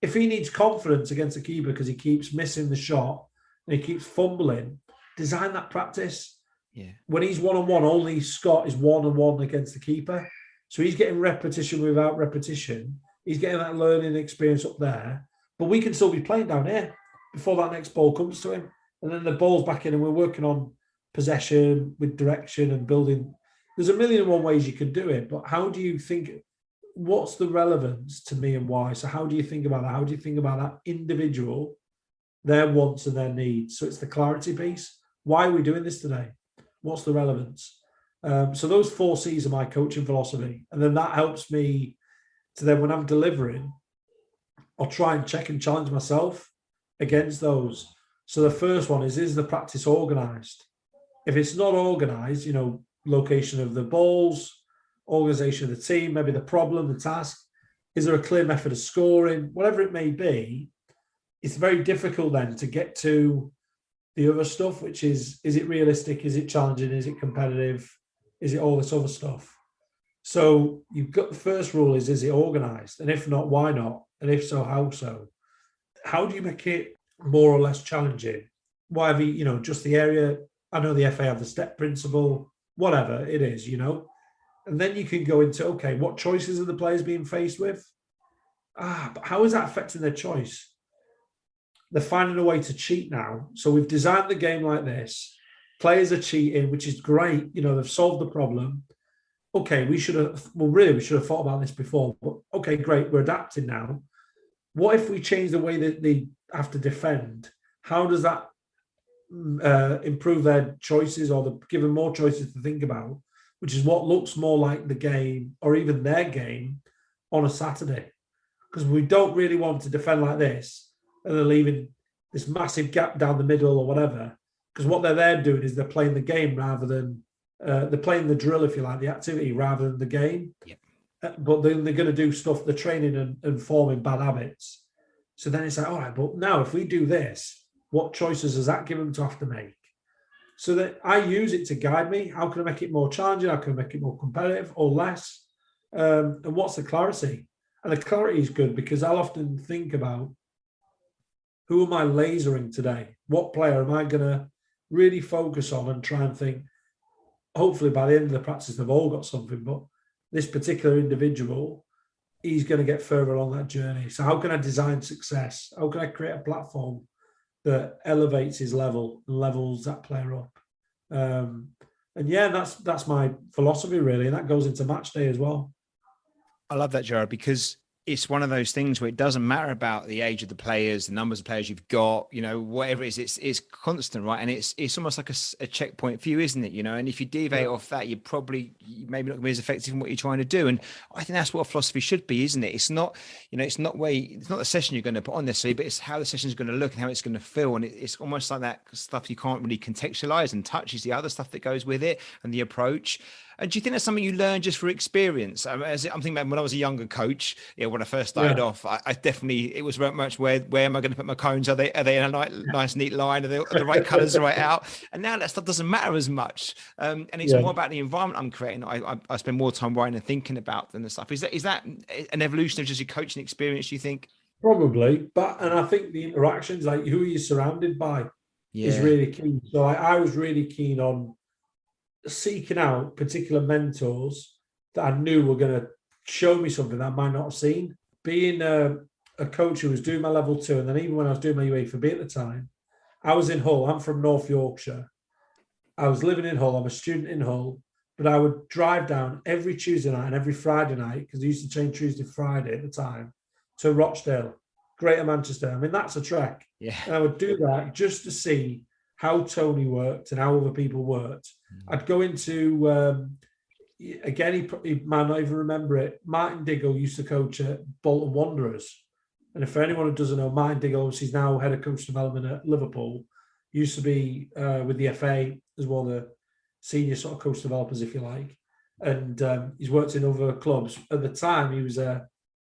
If he needs confidence against the keeper because he keeps missing the shot and he keeps fumbling, design that practice. Yeah. When he's one-on-one, only Scott is one-on-one against the keeper. So he's getting repetition without repetition. He's getting that learning experience up there. But we can still be playing down here before that next ball comes to him. And then the ball's back in and we're working on possession with direction and building. There's a million and one ways you can do it. But how do you think, what's the relevance to me and why? So how do you think about that? How do you think about that individual, their wants and their needs? So it's the clarity piece. Why are we doing this today? What's the relevance? So those 4 C's are my coaching philosophy. And then that helps me to then, when I'm delivering, I'll try and check and challenge myself against those. So the first one is the practice organized? If it's not organized, location of the balls, organization of the team, maybe the problem, the task, is there a clear method of scoring? Whatever it may be, it's very difficult then to get to the other stuff, which is it realistic? Is it challenging? Is it competitive? Is it all this other stuff? So you've got the first rule is it organized? And if not, why not? And if so, how so? How do you make it more or less challenging? Whatever, just the area. I know the FA have the step principle, whatever it is, And then you can go into, okay, what choices are the players being faced with? But how is that affecting their choice? They're finding a way to cheat now. So we've designed the game like this. Players are cheating, which is great. They've solved the problem. Okay, we should have thought about this before. But okay, great, we're adapting now. What if we change the way that they have to defend? How does that improve their choices, or give them more choices to think about, which is what looks more like the game or even their game on a Saturday? Because we don't really want to defend like this and they're leaving this massive gap down the middle or whatever, because what they're there doing is they're playing the game rather than they're playing the drill, if you like, the activity rather than the game. Yep. But then they're going to do stuff, the training and forming bad habits. So then it's like, all right, but now if we do this, what choices does that give them to have to make? So that I use it to guide me. How can I make it more challenging? How can I make it more competitive or less? And what's the clarity? And the clarity is good because I'll often think about, who am I lasering today? What player am I going to really focus on and try and think, hopefully by the end of the practice, they've all got something, but this particular individual, he's going to get further along that journey. So how can I design success? How can I create a platform that elevates his level and levels that player up? And yeah, that's my philosophy really. And that goes into match day as well. I love that, Gerard, because it's one of those things where it doesn't matter about the age of the players, the numbers of players you've got, whatever it is, it's constant, right? And it's almost like a checkpoint for you, isn't it? And if you deviate off that, you're maybe not going to be as effective in what you're trying to do. And I think that's what a philosophy should be, isn't it? It's not, it's not the session you're going to put on necessarily, but it's how the session is going to look and how it's going to feel. And it's almost like that stuff you can't really contextualize, and touch is the other stuff that goes with it, and the approach. And do you think that's something you learn just for experience? I'm thinking about when I was a younger coach, when I first started off, I definitely, it was very much where am I going to put my cones? Are they in a nice, neat line? Are the right colors right out? And now that stuff doesn't matter as much. And it's more about the environment I'm creating. I spend more time writing and thinking about than the stuff. Is that an evolution of just your coaching experience, do you think? Probably. And I think the interactions, like who are you surrounded by, is really key. So I was really keen on seeking out particular mentors that I knew were going to show me something that I might not have seen. Being a coach who was doing my level 2, and then even when I was doing my UEFA B at the time, I was in Hull. I'm from North Yorkshire. I was living in Hull. I'm a student in Hull, but I would drive down every Tuesday night and every Friday night, because I used to train Tuesday, Friday at the time, to Rochdale, Greater Manchester. I mean, that's a trek. Yeah. And I would do that just to see how Tony worked and how other people worked. I'd go into, again, he might not even remember it, Martin Diggle used to coach at Bolton Wanderers. And if anyone who doesn't know, Martin Diggle, he's now head of coach development at Liverpool. used to be with the FA as one of the senior sort of coach developers, if you like. And he's worked in other clubs. At the time, he was a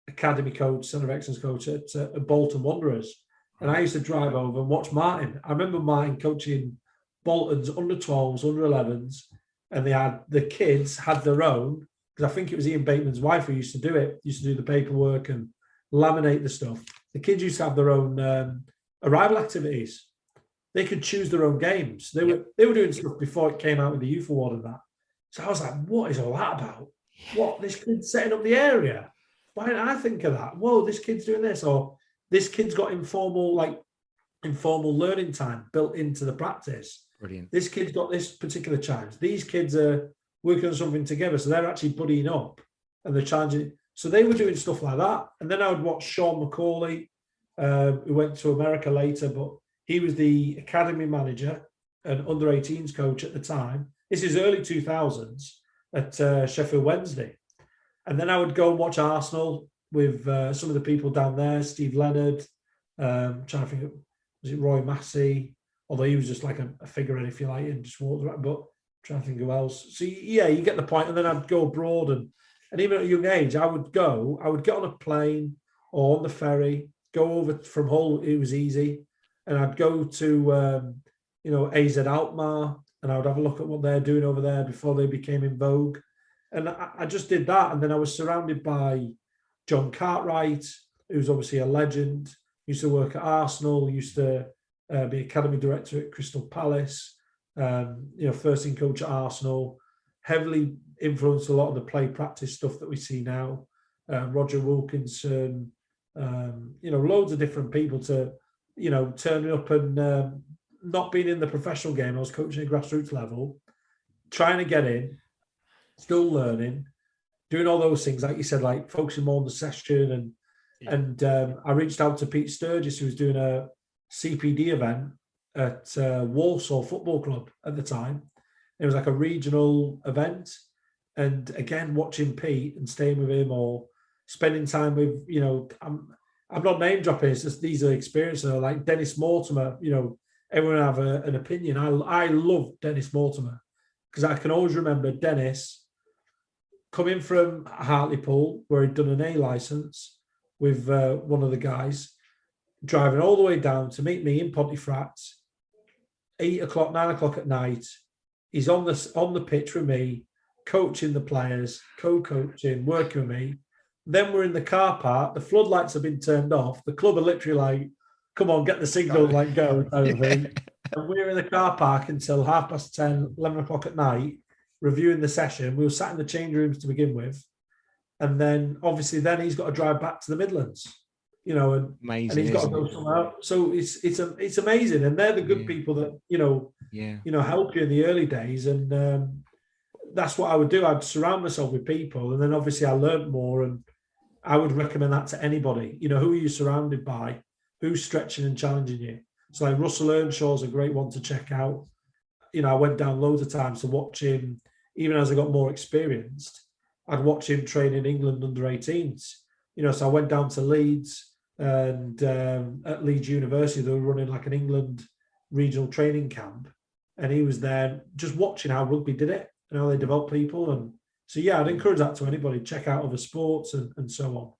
academy coach, centre of excellence coach at Bolton Wanderers. And I used to drive over and watch Martin. I remember Martin coaching Bolton's under 12s, under 11s, and the kids had their own, because I think it was Ian Bateman's wife who used to do it, used to do the paperwork and laminate the stuff. The kids used to have their own arrival activities. They could choose their own games. They were doing stuff before it came out with the youth award and that. So I was like, what is all that about? What, this kid's setting up the area? Why didn't I think of that? Whoa, this kid's doing this. Or this kid's got informal learning time built into the practice. Brilliant. This kid's got this particular challenge. These kids are working on something together. So they're actually buddying up and they're challenging. So they were doing stuff like that. And then I would watch Sean Macaulay, who went to America later, but he was the academy manager and under 18s coach at the time. This is early 2000s at Sheffield Wednesday. And then I would go and watch Arsenal with some of the people down there, Steve Leonard, trying to think, was it Roy Massey? Although he was just like a figurehead, if you like, and just walked around, but trying to think who else. So yeah, you get the point. And then I'd go abroad and even at a young age, I would get on a plane or on the ferry, go over from Hull, it was easy. And I'd go to, AZ Alkmaar, and I would have a look at what they're doing over there before they became in vogue. And I just did that. And then I was surrounded by John Cartwright, who's obviously a legend, used to work at Arsenal, used to be academy director at Crystal Palace, first team coach at Arsenal, heavily influenced a lot of the play practice stuff that we see now. Roger Wilkinson, loads of different people to, turning up and not being in the professional game. I was coaching at grassroots level, trying to get in, still learning, doing all those things, like you said, like focusing more on the session. And I reached out to Pete Sturgis, who was doing a CPD event at Walsall Football Club at the time. It was like a regional event. And again, watching Pete and staying with him or spending time with, I'm not name dropping, it's just these are experiences. Like Dennis Mortimer, everyone have an opinion. I love Dennis Mortimer because I can always remember Dennis coming from Hartlepool, where he'd done an A license with one of the guys, driving all the way down to meet me in Pontefract, 8 o'clock, 9 o'clock at night. He's on the pitch with me, coaching the players, co-coaching, working with me. Then we're in the car park. The floodlights have been turned off. The club are literally like, come on, get the signal, like go. And we're in the car park until 10:30, 11 o'clock at night, reviewing the session. We were sat in the change rooms to begin with. And then obviously he's got to drive back to the Midlands, and he's got to go somewhere else. So it's amazing. And they're the good people that, help you in the early days. And that's what I would do. I'd surround myself with people. And then obviously I learned more, and I would recommend that to anybody. Who are you surrounded by? Who's stretching and challenging you? So like Russell Earnshaw's a great one to check out. I went down loads of times to watch him, even as I got more experienced. I'd watch him train in England under 18s. So I went down to Leeds, and at Leeds University, they were running like an England regional training camp. And he was there just watching how rugby did it and how they develop people. And so, yeah, I'd encourage that to anybody. Check out other sports and so on.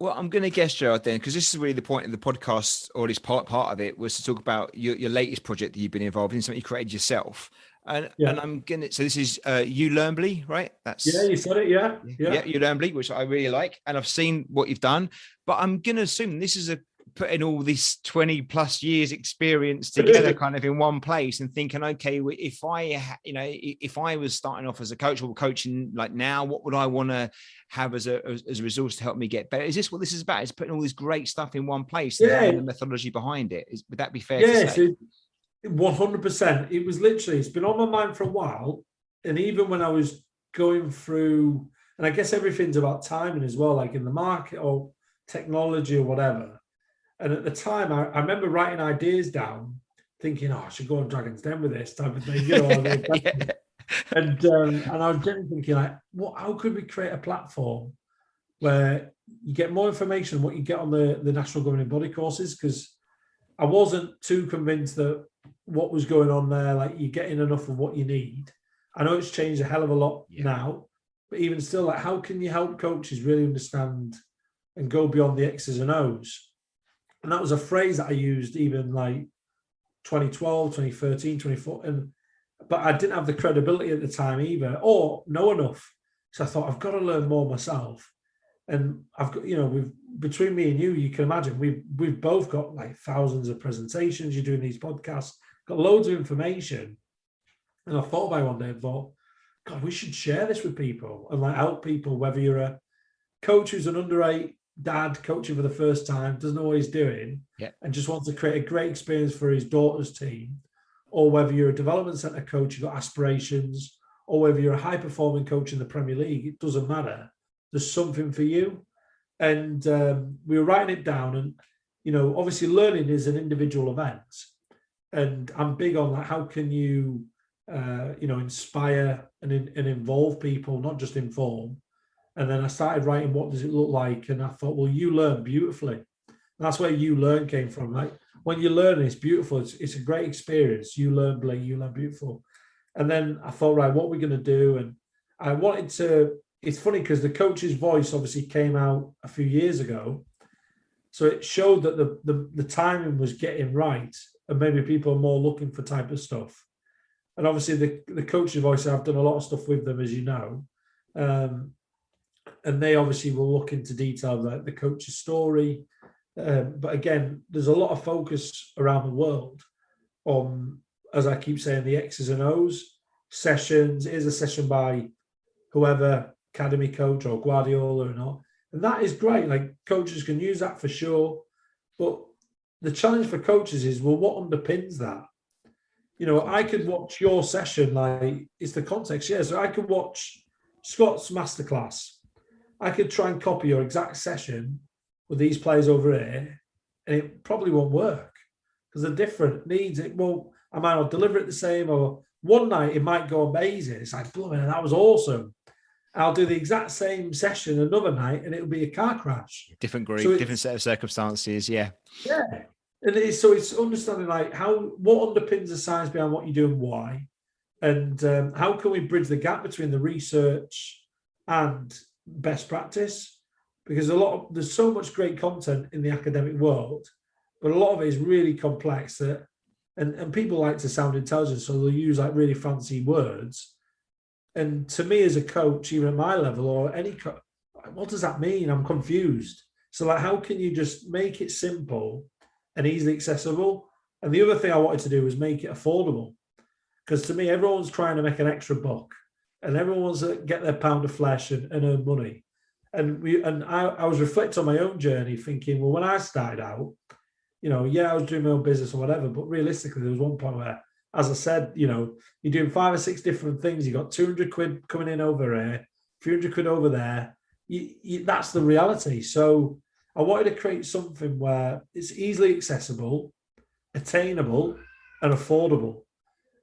Well, I'm going to guess, Gerard, then, because this is really the point of the podcast, or at least part of it, was to talk about your latest project that you've been involved in, something you created yourself. And I'm going to, so this is ULEARNBLY, right? You said it, yeah. ULEARNBLY, which I really like. And I've seen what you've done, but I'm going to assume this is putting all this 20 plus years experience together kind of in one place and thinking, okay, if I was starting off as a coach or coaching like now, what would I want to have as a resource to help me get better? Is this what this is about? Is putting all this great stuff in one place and the methodology behind it? Would that be fair to say? 100%. It was literally, it's been on my mind for a while. And even when I was going through, and I guess everything's about timing as well, like in the market or technology or whatever. And at the time, I remember writing ideas down, thinking, I should go on Dragon's Den with this type of thing. And I was generally thinking, like, how could we create a platform where you get more information on what you get on the national governing body courses? Because I wasn't too convinced that what was going on there, like you're getting enough of what you need. I know it's changed a hell of a lot now, but even still, like how can you help coaches really understand and go beyond the X's and O's? And that was a phrase that I used even like 2012, 2013, 2014. But I didn't have the credibility at the time either, or know enough. So I thought, I've got to learn more myself. And I've got, we've between me and you can imagine we've both got like thousands of presentations. You're doing these podcasts, got loads of information. And I thought about it one day and thought, God, we should share this with people and like help people, whether you're a coach who's an under-8 dad coaching for the first time, doesn't know what he's doing, and just wants to create a great experience for his daughter's team, or whether you're a development centre coach, you've got aspirations, or whether you're a high-performing coach in the Premier League, it doesn't matter. There's something for you. And we were writing it down, and, obviously learning is an individual event. And I'm big on that. How can you, inspire and involve people, not just inform? And then I started writing, what does it look like? And I thought, well, you learn beautifully. And that's where you learn came from. Like when you learn, it's beautiful. It's a great experience. You learn beautiful. And then I thought, right, what are we going to do? And I wanted to, it's funny because the coach's voice obviously came out a few years ago. So it showed that the timing was getting right. And maybe people are more looking for type of stuff. And obviously the coach's voice, I've done a lot of stuff with them, as you know. And they obviously will look into detail the coach's story. But again, there's a lot of focus around the world on, as I keep saying, the X's and O's, sessions. Here's a session by whoever, academy coach or Guardiola or not. And that is great. Like coaches can use that for sure. But the challenge for coaches is, well, what underpins that? I could watch your session, like it's the context. Yeah, so I could watch Scott's masterclass. I could try and copy your exact session with these players over here, and it probably won't work because they're different needs. I might not deliver it the same, or one night it might go amazing. It's like, blooming, that was awesome. I'll do the exact same session another night, and it'll be a car crash. Different group, different set of circumstances. Yeah. Yeah. And it's understanding like what underpins the science behind what you do and why, and how can we bridge the gap between the research and best practice, because there's so much great content in the academic world, but a lot of it is really complex and people like to sound intelligent, so they'll use like really fancy words. And to me as a coach, even at my level or any coach, what does that mean? I'm confused. So like, how can you just make it simple and easily accessible? And the other thing I wanted to do was make it affordable, because to me, everyone's trying to make an extra buck. And everyone wants to get their pound of flesh and earn money. And I was reflecting on my own journey, thinking, well, when I started out, I was doing my own business or whatever, but realistically, there was one point where, as I said, you're doing 5 or 6 different things. You got 200 quid coming in over here, 300 quid over there. That's the reality. So I wanted to create something where it's easily accessible, attainable, and affordable.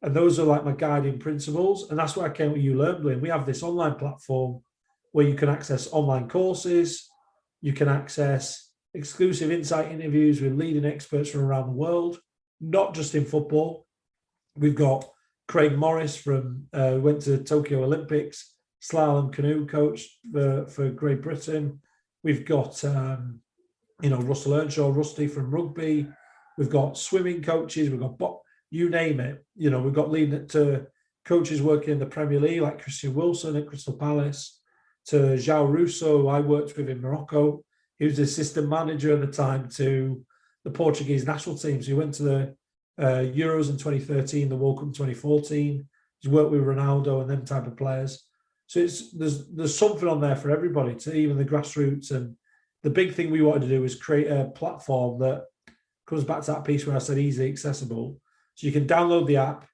And those are like my guiding principles. And that's where I came with ULEARNBLY. And we have this online platform where you can access online courses. You can access exclusive insight interviews with leading experts from around the world, not just in football. We've got Craig Morris went to Tokyo Olympics, slalom canoe coach for Great Britain. We've got, Russell Earnshaw, Rusty from rugby. We've got swimming coaches. We've got you name it. We've got leading to coaches working in the Premier League, like Christian Wilson at Crystal Palace, to João Russo, who I worked with in Morocco. He was the assistant manager at the time to the Portuguese national teams. He went to the Euros in 2013, the World Cup in 2014. He's worked with Ronaldo and them type of players. So there's something on there for everybody, to even the grassroots. And the big thing we wanted to do is create a platform that comes back to that piece where I said easily accessible. So you can download the app,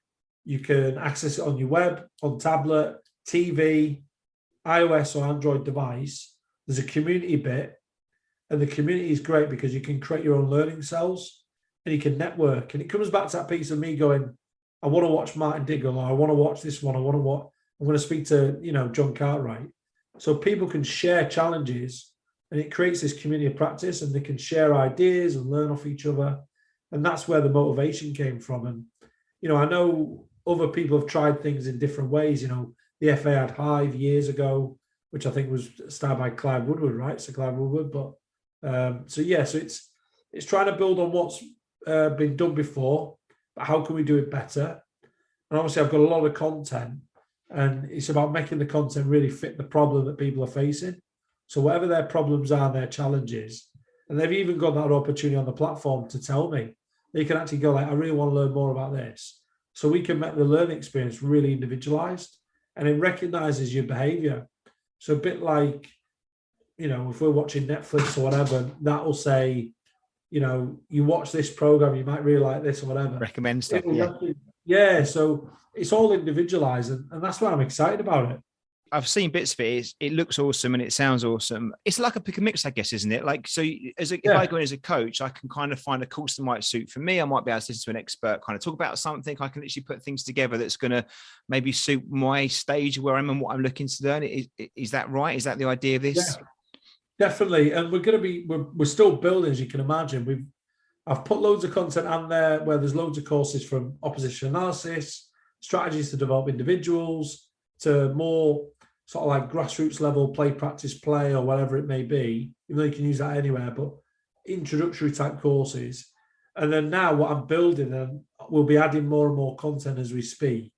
you can access it on your web, on tablet, TV, iOS or Android device. There's a community bit, and the community is great because you can create your own learning cells and you can network. And it comes back to that piece of me going, I want to watch Martin Diggle, or I want to watch this one, I'm going to speak to, John Cartwright. So people can share challenges, and it creates this community of practice, and they can share ideas and learn off each other. And that's where the motivation came from. And, I know other people have tried things in different ways. The FA had Hive years ago, which I think was started by Clive Woodward, right? So Clive Woodward. But so it's trying to build on what's been done before, but how can we do it better? And obviously I've got a lot of content, and it's about making the content really fit the problem that people are facing. So whatever their problems are, their challenges, and they've even got that opportunity on the platform to tell me. They can actually go like, I really want to learn more about this. So we can make the learning experience really individualized, and it recognizes your behavior. So a bit like, if we're watching Netflix or whatever, that will say, you watch this program, you might really like this or whatever. Recommend stuff. Yeah. So it's all individualized, and that's why I'm excited about it. I've seen bits of it. It looks awesome and it sounds awesome. It's like a pick and mix, I guess, isn't it? Like, so if I go in as a coach, I can kind of find a course that might suit for me. I might be able to listen to an expert kind of talk about something. I can literally put things together that's going to maybe suit my stage where I'm and what I'm looking to learn. Is that right? Is that the idea of this? Yeah, definitely. And we're still building, as you can imagine. I've put loads of content on there where there's loads of courses from opposition analysis, strategies to develop individuals, to more sort of like grassroots level play, practice, play, or whatever it may be, even though you can use that anywhere, but introductory type courses. And then now what I'm building, and we'll be adding more and more content as we speak,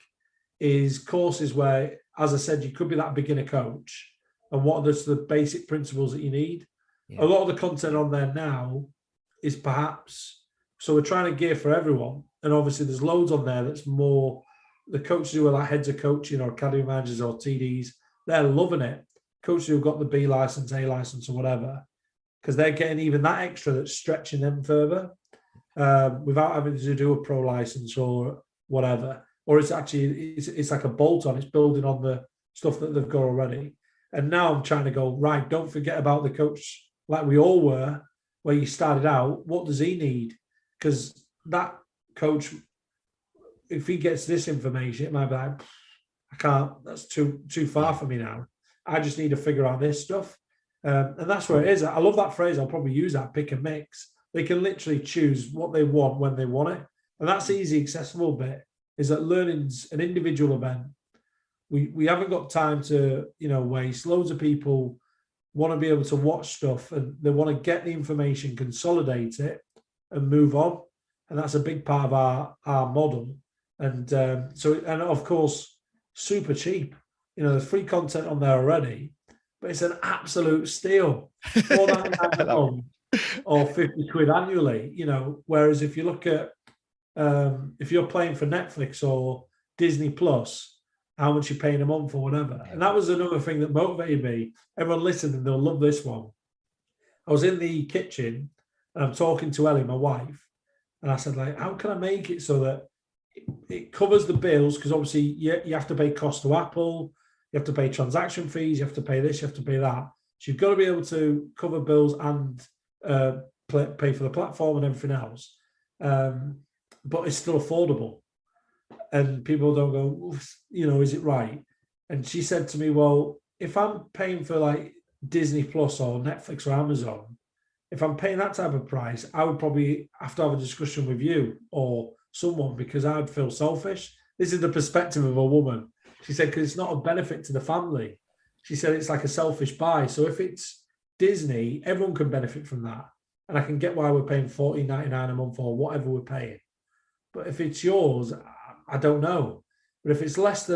is courses where, as I said, you could be that beginner coach, and what are the basic principles that you need. Yeah. A lot of the content on there now is perhaps, so we're trying to gear for everyone. And obviously there's loads on there that's more, the coaches who are like heads of coaching or academy managers or TDs, they're loving it. Coaches who've got the B license, A license or whatever, because they're getting even that extra that's stretching them further without having to do a pro license or whatever. Or it's actually, it's like a bolt on, it's building on the stuff that they've got already. And now I'm trying to go, right, don't forget about the coach like we all were, where you started out. What does he need? Because that coach, if he gets this information, it might be like, I can't, that's too far for me now. I just need to figure out this stuff. And that's where it is. I love that phrase. I'll probably use that, pick and mix. They can literally choose what they want when they want it. And that's the easy, accessible bit, is that learning's an individual event. We haven't got time to, waste. Loads of people want to be able to watch stuff, and they want to get the information, consolidate it, and move on. And that's a big part of our model. And and of course, super cheap. There's free content on there already, but it's an absolute steal. $4.99 a month or 50 quid annually. Whereas if you look at if you're playing for Netflix or Disney Plus, how much you're paying a month or whatever. And that was another thing that motivated me. Everyone listening, they'll love this one. I was in the kitchen and I'm talking to Ellie, my wife, and I said, like, how can I make it so that it covers the bills? Because obviously you have to pay cost to Apple, you have to pay transaction fees, you have to pay this, you have to pay that. So you've got to be able to cover bills and pay for the platform and everything else. But it's still affordable. And people don't go, is it right? And she said to me, well, if I'm paying for like Disney Plus or Netflix or Amazon, if I'm paying that type of price, I would probably have to have a discussion with you or someone, because I'd feel selfish. This is the perspective of a woman. She said, because it's not a benefit to the family. She said it's like a selfish buy. So if it's Disney, everyone can benefit from that. And I can get why we're paying $14.99 a month or whatever we're paying. But if it's yours, I don't know. But if it's less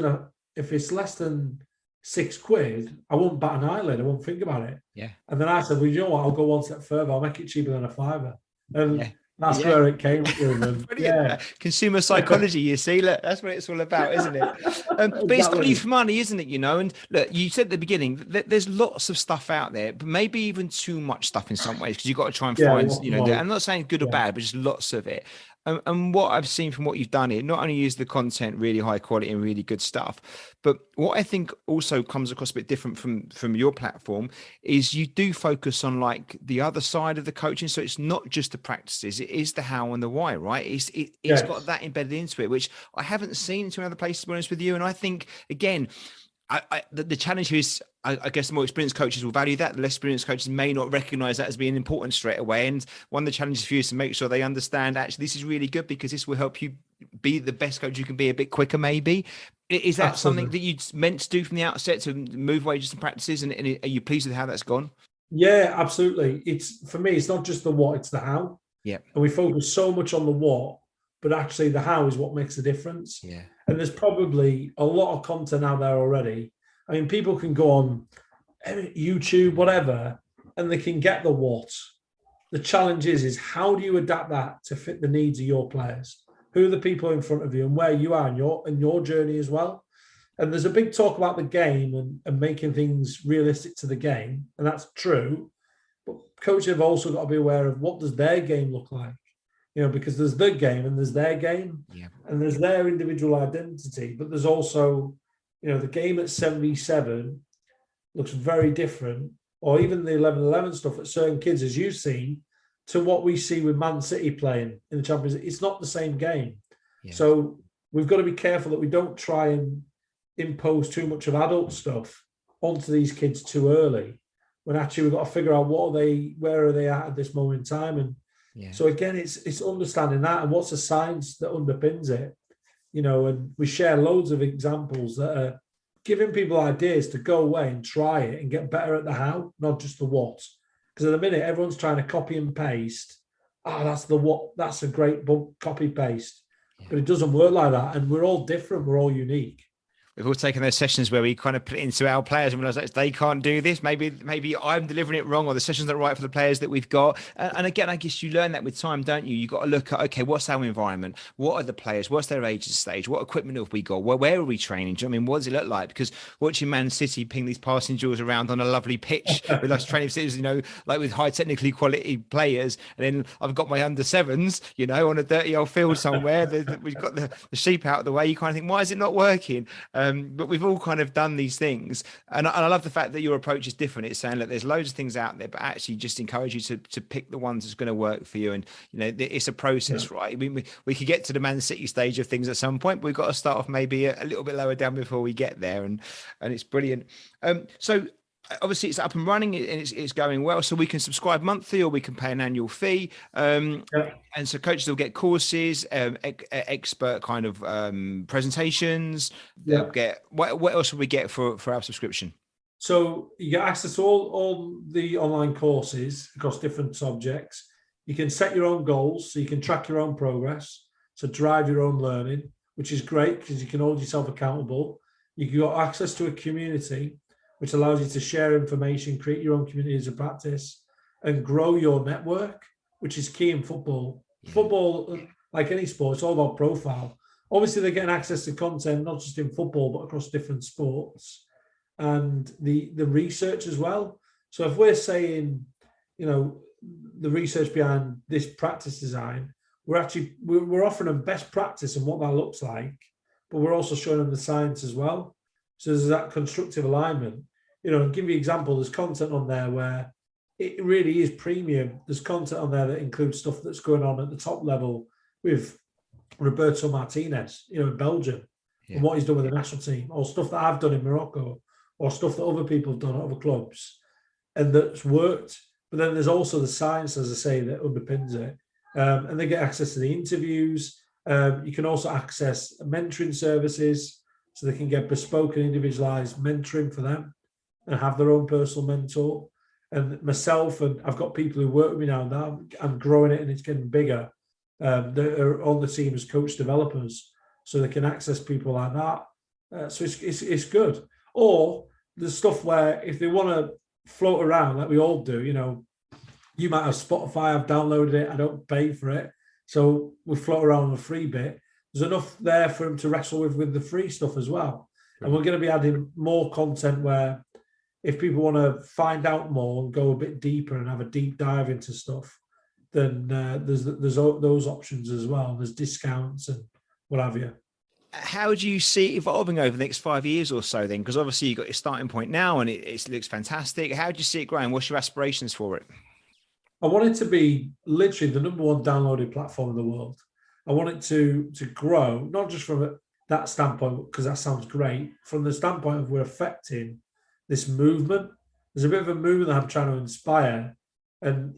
than 6 quid, I won't bat an eyelid. I won't think about it. Yeah. And then I said, well, you know what? I'll go one step further. I'll make it cheaper than a $5. And that's where it came from. Yeah. Consumer psychology, you see. Look, that's what it's all about, isn't it? But it's value for money, isn't it? And look, you said at the beginning that there's lots of stuff out there, but maybe even too much stuff in some ways, because you've got to try and find, I'm not saying good or bad, but just lots of it. And what I've seen from what you've done here, not only is the content really high quality and really good stuff, but what I think also comes across a bit different from your platform is you do focus on like the other side of the coaching. So it's not just the practices, it is the how and the why, right? It's got that embedded into it, which I haven't seen in some other places, to be honest with you. And I think, again, The challenge is, I guess the more experienced coaches will value that. The less experienced coaches may not recognize that as being important straight away. And one of the challenges for you is to make sure they understand, actually, this is really good because this will help you be the best coach you can be a bit quicker, maybe. Is that Absolutely. something that you meant to do from the outset, to move away just some practices? And are you pleased with how that's gone? Yeah, absolutely. It's, for me, it's not just the what, it's the how. Yeah. And we focus so much on the what, but actually the how is what makes the difference. Yeah. And there's probably a lot of content out there already. I mean, people can go on YouTube, whatever, and they can get the what. The challenge is how do you adapt that to fit the needs of your players? Who are the people in front of you and where you are in your journey as well? And there's a big talk about the game and making things realistic to the game, and that's true. But coaches have also got to be aware of what does their game look like, because there's the game and there's their game, and there's their individual identity. But there's also, the game at 77 looks very different, or even the 11-11 stuff at certain kids, as you've seen, to what we see with Man City playing in the Champions League. It's not the same game. Yeah. So we've got to be careful that we don't try and impose too much of adult stuff onto these kids too early, when actually we've got to figure out where are they at this moment in time. And so again, it's understanding that and what's the science that underpins it, and we share loads of examples that are giving people ideas to go away and try it and get better at the how, not just the what. Because at the minute, everyone's trying to copy and paste. That's the what, that's a great book, copy paste. But it doesn't work like that. And we're all different, we're all unique. We've all taken those sessions where we kind of put it into our players and realize that they can't do this. Maybe I'm delivering it wrong, or the session's not right for the players that we've got. And again, I guess you learn that with time, don't you? You've got to look at, okay, what's our environment? What are the players? What's their age stage? What equipment have we got? Where are we training? Do you know what I mean? What does it look like? Because watching Man City ping these passing jewels around on a lovely pitch with us training facilities, like with high technically quality players. And then I've got my under sevens, on a dirty old field somewhere. We've got the sheep out of the way. You kind of think, why is it not working? But we've all kind of done these things, and I love the fact that your approach is different. It's saying, look, there's loads of things out there, but actually just encourage you to pick the ones that's going to work for you. And it's a process, right? We could get to the Man City stage of things at some point, but we've got to start off maybe a little bit lower down before we get there, and it's brilliant. So obviously it's up and running and it's going well, so we can subscribe monthly or we can pay an annual fee, and so coaches will get courses, expert kind of presentations. They'll get what else will we get for our subscription? So you get access to all the online courses across different subjects. You can set your own goals, so you can track your own progress, so drive your own learning, which is great because you can hold yourself accountable. You got access to a community which allows you to share information, create your own communities of practice, and grow your network, which is key in football. Football, like any sport, it's all about profile. Obviously, they're getting access to content, not just in football, but across different sports, and the research as well. So if we're saying, the research behind this practice design, we're offering them best practice and what that looks like, but we're also showing them the science as well. So there's that constructive alignment. And give you an example, there's content on there where it really is premium. There's content on there that includes stuff that's going on at the top level with Roberto Martinez, in Belgium, and what he's done with the national team, or stuff that I've done in Morocco, or stuff that other people have done at other clubs, and that's worked. But then there's also the science, as I say, that underpins it. And they get access to the interviews. You can also access mentoring services, so they can get bespoke and individualized mentoring for them and have their own personal mentor. And myself, and I've got people who work with me now, I'm growing it and it's getting bigger. They're on the team as coach developers, so they can access people like that. So it's good. Or there's stuff where if they want to float around, like we all do, you might have Spotify, I've downloaded it, I don't pay for it. So we float around on the free bit. There's enough there for them to wrestle with the free stuff as well. And we're going to be adding more content where if people want to find out more and go a bit deeper and have a deep dive into stuff, then there's those options as well. There's discounts and what have you. How do you see it evolving over the next 5 years or so then? Because obviously you've got your starting point now and it looks fantastic. How do you see it growing? What's your aspirations for it? I want it to be literally the number one downloaded platform in the world. I want it to grow, not just from that standpoint, because that sounds great. From the standpoint of we're affecting this movement, there's a bit of a movement that I'm trying to inspire. And,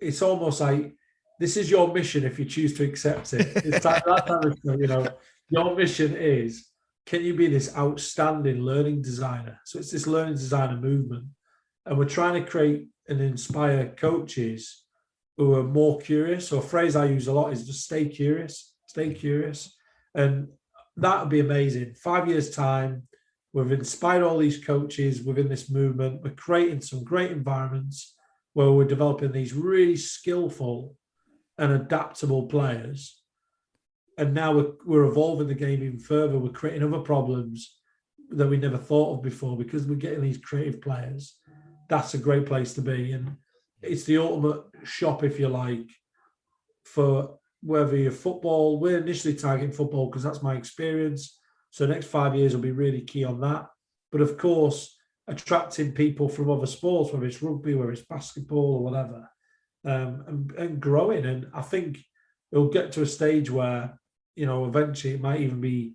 it's almost like this is your mission if you choose to accept it. It's that kind of stuff, your mission is, can you be this outstanding learning designer? So it's this learning designer movement. And we're trying to create and inspire coaches who are more curious. So a phrase I use a lot is just stay curious. And that would be amazing. 5 years' time, we've inspired all these coaches within this movement. We're creating some great environments where we're developing these really skillful and adaptable players. And now we're evolving the game even further. We're creating other problems that we never thought of before because we're getting these creative players. That's a great place to be. And it's the ultimate shop, if you like, for whether you're football. We're initially targeting football because that's my experience. So the next 5 years will be really key on that. But of course, attracting people from other sports, whether it's rugby, whether it's basketball or whatever, and growing. And I think it'll get to a stage where, eventually it might even be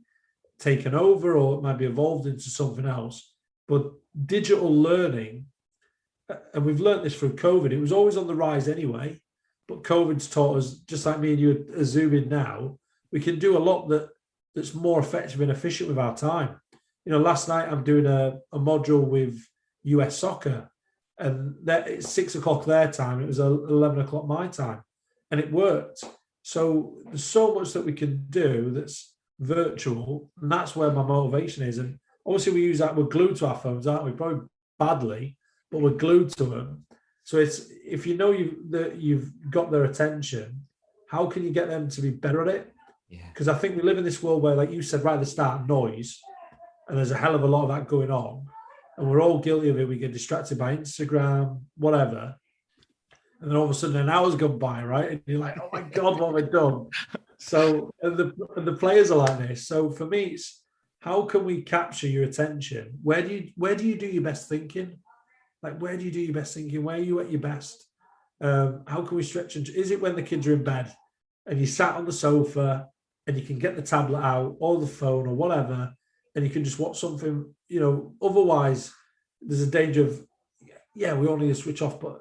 taken over or it might be evolved into something else. But digital learning, and we've learned this through COVID, it was always on the rise anyway, but COVID's taught us, just like me and you are Zooming now, we can do a lot that's more effective and efficient with our time. Last night I'm doing a module with US soccer, and it's 6 o'clock their time. It was 11 o'clock my time, and it worked. So there's so much that we can do that's virtual, and that's where my motivation is. And obviously we use that, we're glued to our phones, aren't we? Probably badly, but we're glued to them. So it's, if you've got their attention, how can you get them to be better at it? Because I think we live in this world where, like you said right at the start, noise, and there's a hell of a lot of that going on, and we're all guilty of it. We get distracted by Instagram, whatever, and then all of a sudden an hour's gone by, right? And you're like, oh my God, what have I done? So, and the players are like this. So for me, it's how can we capture your attention? Where do you do your best thinking? Like, where do you do your best thinking? Where are you at your best? How can we stretch? Is it when the kids are in bed and you sat on the sofa and you can get the tablet out or the phone or whatever, and you can just watch something, otherwise there's a danger of, we all need to switch off, but,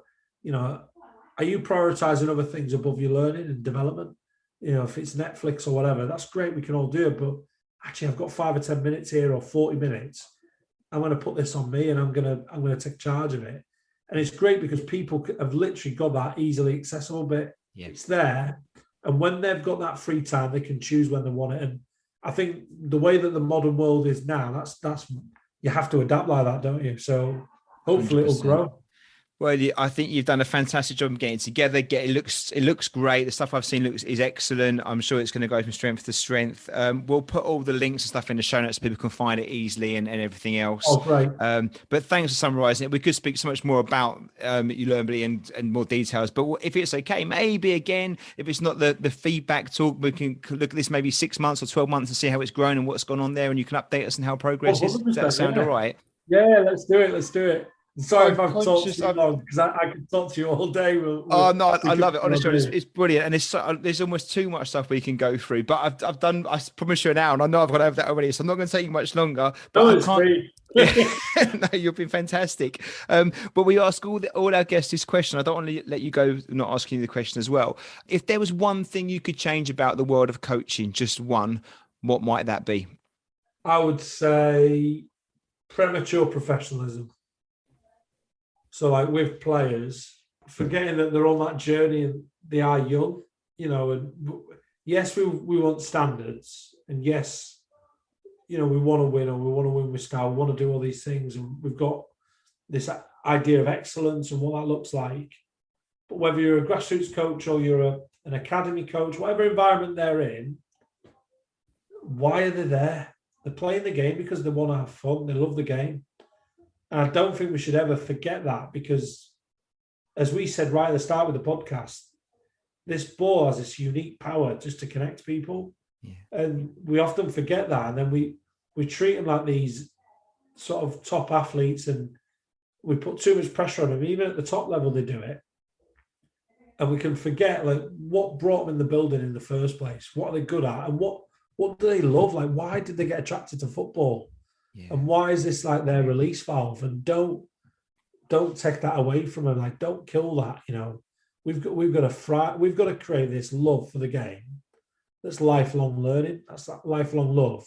are you prioritizing other things above your learning and development? If it's Netflix or whatever, that's great. We can all do it, but actually I've got 5 or 10 minutes here or 40 minutes. I'm going to put this on me and I'm going to take charge of it. And it's great because people have literally got that easily accessible bit. Yeah. It's there. And when they've got that free time, they can choose when they want it. And I think the way that the modern world is now, that's you have to adapt like that, don't you? So hopefully 100%. It'll grow. Well, I think you've done a fantastic job of getting it together. It looks great. The stuff I've seen is excellent. I'm sure it's going to go from strength to strength. We'll put all the links and stuff in the show notes so people can find it easily and everything else. Oh, great. But thanks for summarising it. We could speak so much more about ULEARNBLY and more details. But if it's okay, maybe again, if it's not the feedback talk, we can look at this maybe 6 months or 12 months and see how it's grown and what's gone on there, and you can update us on how progress is. Does that sound all right? Yeah, let's do it. Sorry if I've talked too long, because I could talk to you all day. I love it. Honestly, it's brilliant. And there's almost too much stuff we can go through. But I've done, I promise you an hour, and I know I've gone over that already, so I'm not going to take you much longer. But no, you've been fantastic. But we ask all our guests this question. I don't want to let you go not asking you the question as well. If there was one thing you could change about the world of coaching, just one, what might that be? I would say premature professionalism. So like with players, forgetting that they're on that journey and they are young, and yes, we want standards, and yes, we want to win, or we want to win with style, we want to do all these things, and we've got this idea of excellence and what that looks like. But whether you're a grassroots coach or you're an academy coach, whatever environment they're in, why are they there? They're playing the game because they want to have fun, they love the game. And I don't think we should ever forget that, because as we said right at the start with the podcast, this ball has this unique power just to connect people. Yeah. And we often forget that. And then we treat them like these sort of top athletes, and we put too much pressure on them. Even at the top level, they do it. And we can forget like what brought them in the building in the first place. What are they good at? And what what do they love? Like, why did they get attracted to football? Yeah. And why is this like their release valve? And don't take that away from them. Like, don't kill that. You know, we've got to create this love for the game. That's lifelong learning. That's that lifelong love.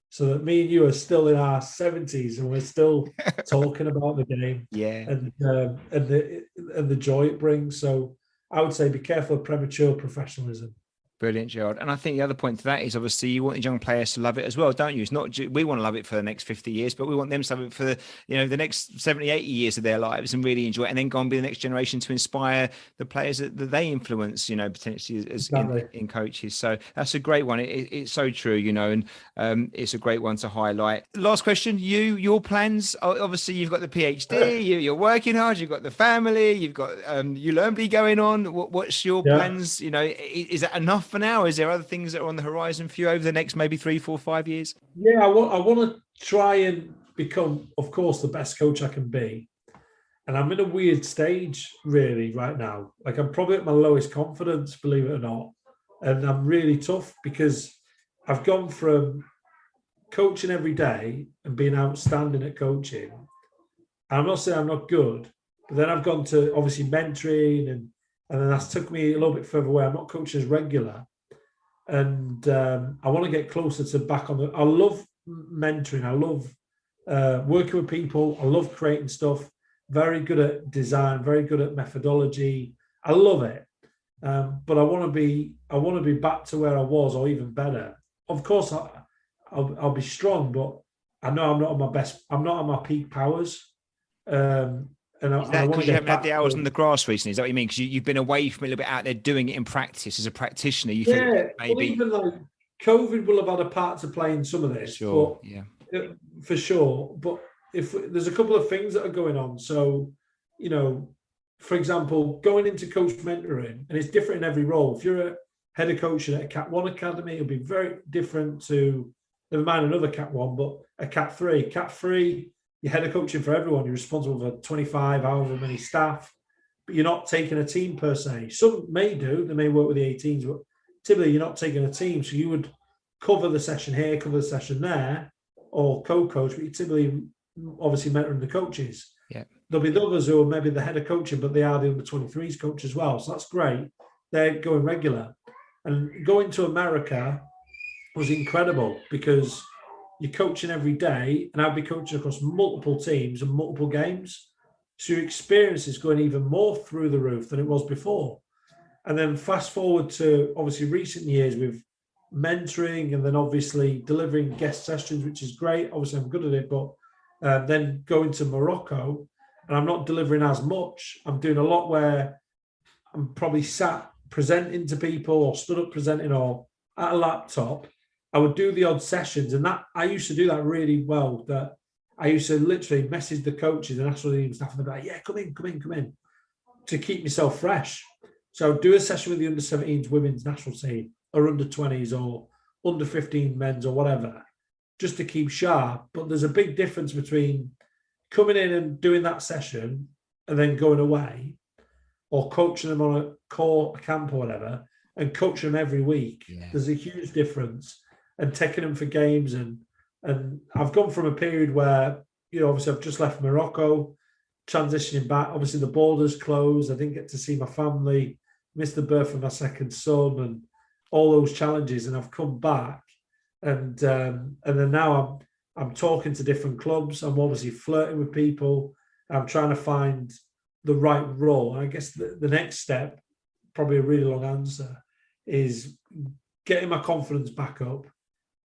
So that me and you are still in our 70s and we're still talking about the game, and the joy it brings. So I would say be careful of premature professionalism. Brilliant, Gerard. And I think the other point to that is obviously you want young players to love it as well, don't you? It's not we want to love it for the next 50 years, but we want them to love it for the next 70, 80 years of their lives and really enjoy it, and then go and be the next generation to inspire the players that they influence, potentially as in coaches. So that's a great one. It's so true, and it's a great one to highlight. Last question, your plans. Obviously, you've got the PhD, you're working hard, you've got the family, you've got ULEARNBLY going on. What's your plans? Is that enough for now? Is there other things that are on the horizon for you over the next maybe 3, 4, 5 years? Yeah, I want to try and become, of course, the best coach I can be. And I'm in a weird stage really right now. Like, I'm probably at my lowest confidence, believe it or not. And I'm really tough because I've gone from coaching every day and being outstanding at coaching. And I'm not saying I'm not good, but then I've gone to obviously mentoring, and then that's took me a little bit further away. I'm not coaching as regular. And I want to get closer to back on the. I love mentoring. I love working with people. I love creating stuff. Very good at design. Very good at methodology. I love it. But I want to be back to where I was, or even better. Of course, I'll be strong, but I know I'm not at my best. I'm not at my peak powers. And is that because you haven't had the hours on the grass recently? Is that what you mean? Because you've been away from a little bit out there doing it in practice as a practitioner. You think maybe well, even like COVID will have had a part to play in some of this, sure, for sure. But if there's a couple of things that are going on, so for example, going into coach mentoring, and it's different in every role. If you're a head of coaching at a Cat 1 academy, it'll be very different to, never mind another Cat 1, but a Cat 3. Cat 3. You're head of coaching for everyone. You're responsible for 25, however many staff, but you're not taking a team per se. Some may do. They may work with the 18s, but typically you're not taking a team. So you would cover the session here, cover the session there, or co-coach, but you're typically obviously mentoring the coaches. Yeah. There'll be others who are maybe the head of coaching, but they are the under-23s coach as well. So that's great. They're going regular. And going to America was incredible because you're coaching every day, and I'd be coaching across multiple teams and multiple games. So your experience is going even more through the roof than it was before. And then fast forward to obviously recent years with mentoring, and then obviously delivering guest sessions, which is great. Obviously, I'm good at it, but then going to Morocco, and I'm not delivering as much. I'm doing a lot where I'm probably sat presenting to people, or stood up presenting, or at a laptop. I would do the odd sessions, and that I used to do that really well. That I used to literally message the coaches and national team staff, and they'd be like, "Yeah, come in," to keep myself fresh. So I'd do a session with the under-17s women's national team, or under-20s, or under-15 men's, or whatever, just to keep sharp. But there's a big difference between coming in and doing that session and then going away, or coaching them on a camp or whatever, and coaching them every week. Yeah. There's a huge difference. And taking them for games, and I've gone from a period where obviously I've just left Morocco, transitioning back. Obviously the borders closed. I didn't get to see my family, missed the birth of my second son, and all those challenges. And I've come back, and then now I'm talking to different clubs. I'm obviously flirting with people. I'm trying to find the right role. And I guess the next step, probably a really long answer, is getting my confidence back up,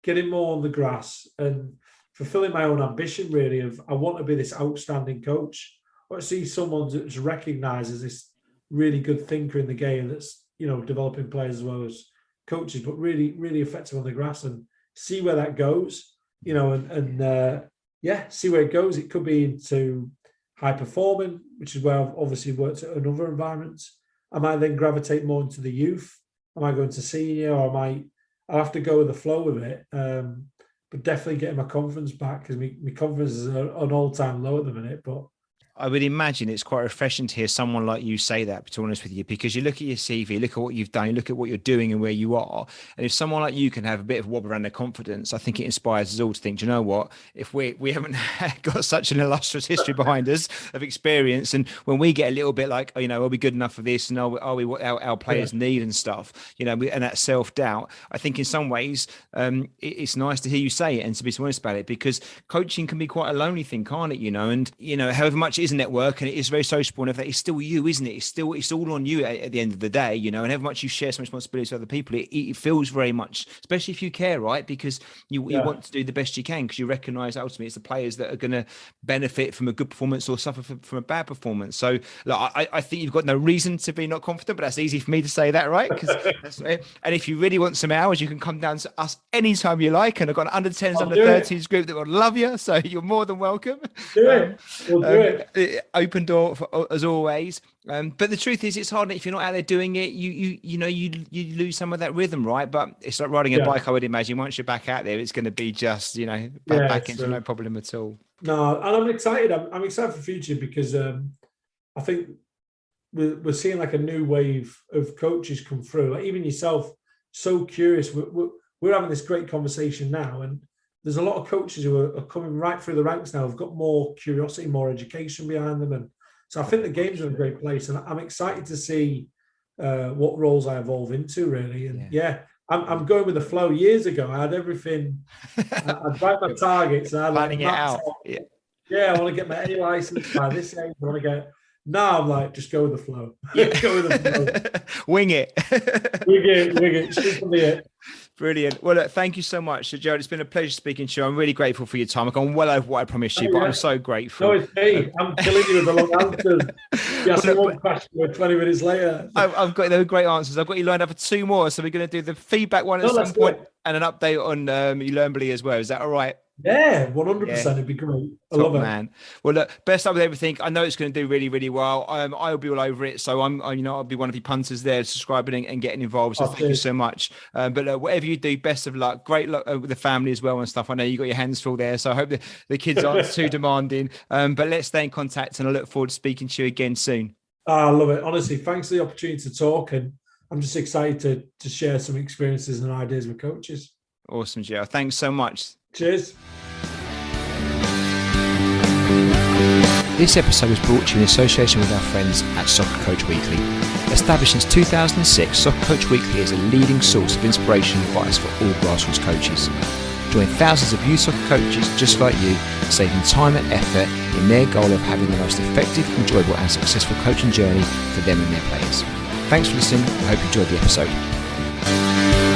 getting more on the grass, and fulfilling my own ambition, really, of I want to be this outstanding coach. I want to see someone that's recognised as this really good thinker in the game, that's developing players as well as coaches, but really, really effective on the grass, and see where that goes. See where it goes. It could be into high performing, which is where I've obviously worked at another environments. I might then gravitate more into the youth. Am I going to senior, or I'll have to go with the flow of it, but definitely getting my confidence back, because my confidence is an all-time low at the minute. But I would imagine it's quite refreshing to hear someone like you say that, to be honest with you, because you look at your CV, look at what you've done, you look at what you're doing and where you are. And if someone like you can have a bit of wobble around their confidence, I think it inspires us all to think, do you know what, if we haven't got such an illustrious history behind us of experience, and when we get a little bit like, you know, are we good enough for this? And are we what our players need and stuff, you know, and that self-doubt, I think in some ways it's nice to hear you say it and to be honest about it, because coaching can be quite a lonely thing, can't it? You know, and you know, however much it is a network and it is very sociable, and if that is still you, isn't it? It's all on you at the end of the day, you know, and however much you share some responsibility with other people, it feels very much, especially if you care, right? Because you want to do the best you can, because you recognize ultimately it's the players that are going to benefit from a good performance or suffer from a bad performance. So look, I think you've got no reason to be not confident, but that's easy for me to say that, right? And if you really want some hours, you can come down to us anytime you like, and I've got an under 10s, under 13s group that will love you, so you're more than welcome. We'll do it. Open door as always. But the truth is, it's hard if you're not out there doing it. You know you lose some of that rhythm, right? But it's like riding a bike, I would imagine. Once you're back out there, it's going to be just, you know, back into no problem at all. No, and I'm excited. I'm excited for the future, because I think we're seeing like a new wave of coaches come through. Like even yourself, so curious. We're having this great conversation now, and there's a lot of coaches who are coming right through the ranks now. Have got more curiosity, more education behind them, and so I think the game's in a great place. And I'm excited to see what roles I evolve into, really. And I'm going with the flow. Years ago, I had everything. I'd write my targets, and I'd planning it out. I want to get my A license by this age. I want to get. Now I'm like, just go with the flow. Go with the flow. Wing it. Wing it. Shoot from the air. Brilliant. Well, look, thank you so much. So, Gerard, it's been a pleasure speaking to you. I'm really grateful for your time. I've gone well over what I promised you, but I'm so grateful. No, it's me. I'm killing you with the long answers. Yes, one question 20 minutes later. I've got those great answers. I've got you lined up for 2 more. So we're going to do the feedback one at some point and an update on ULEARNBLY as well. Is that all right? Yeah, 100%. It'd be great. I love it, man. Well, look, best luck with everything. I know it's going to do really, really well. I'll be all over it. So I'll be one of the punters there, subscribing and getting involved. So thank you so much. But look, whatever you do, best of luck. Great luck with the family as well and stuff. I know you got your hands full there, so I hope the kids aren't too demanding. But let's stay in contact, and I look forward to speaking to you again soon. I love it. Honestly, thanks for the opportunity to talk, and I'm just excited to share some experiences and ideas with coaches. Awesome, Gerard. Thanks so much. Cheers. This episode was brought to you in association with our friends at Soccer Coach Weekly. Established since 2006, Soccer Coach Weekly is a leading source of inspiration and advice for all grassroots coaches. Join thousands of youth soccer coaches just like you, saving time and effort in their goal of having the most effective, enjoyable and successful coaching journey for them and their players. Thanks for listening. I hope you enjoyed the episode.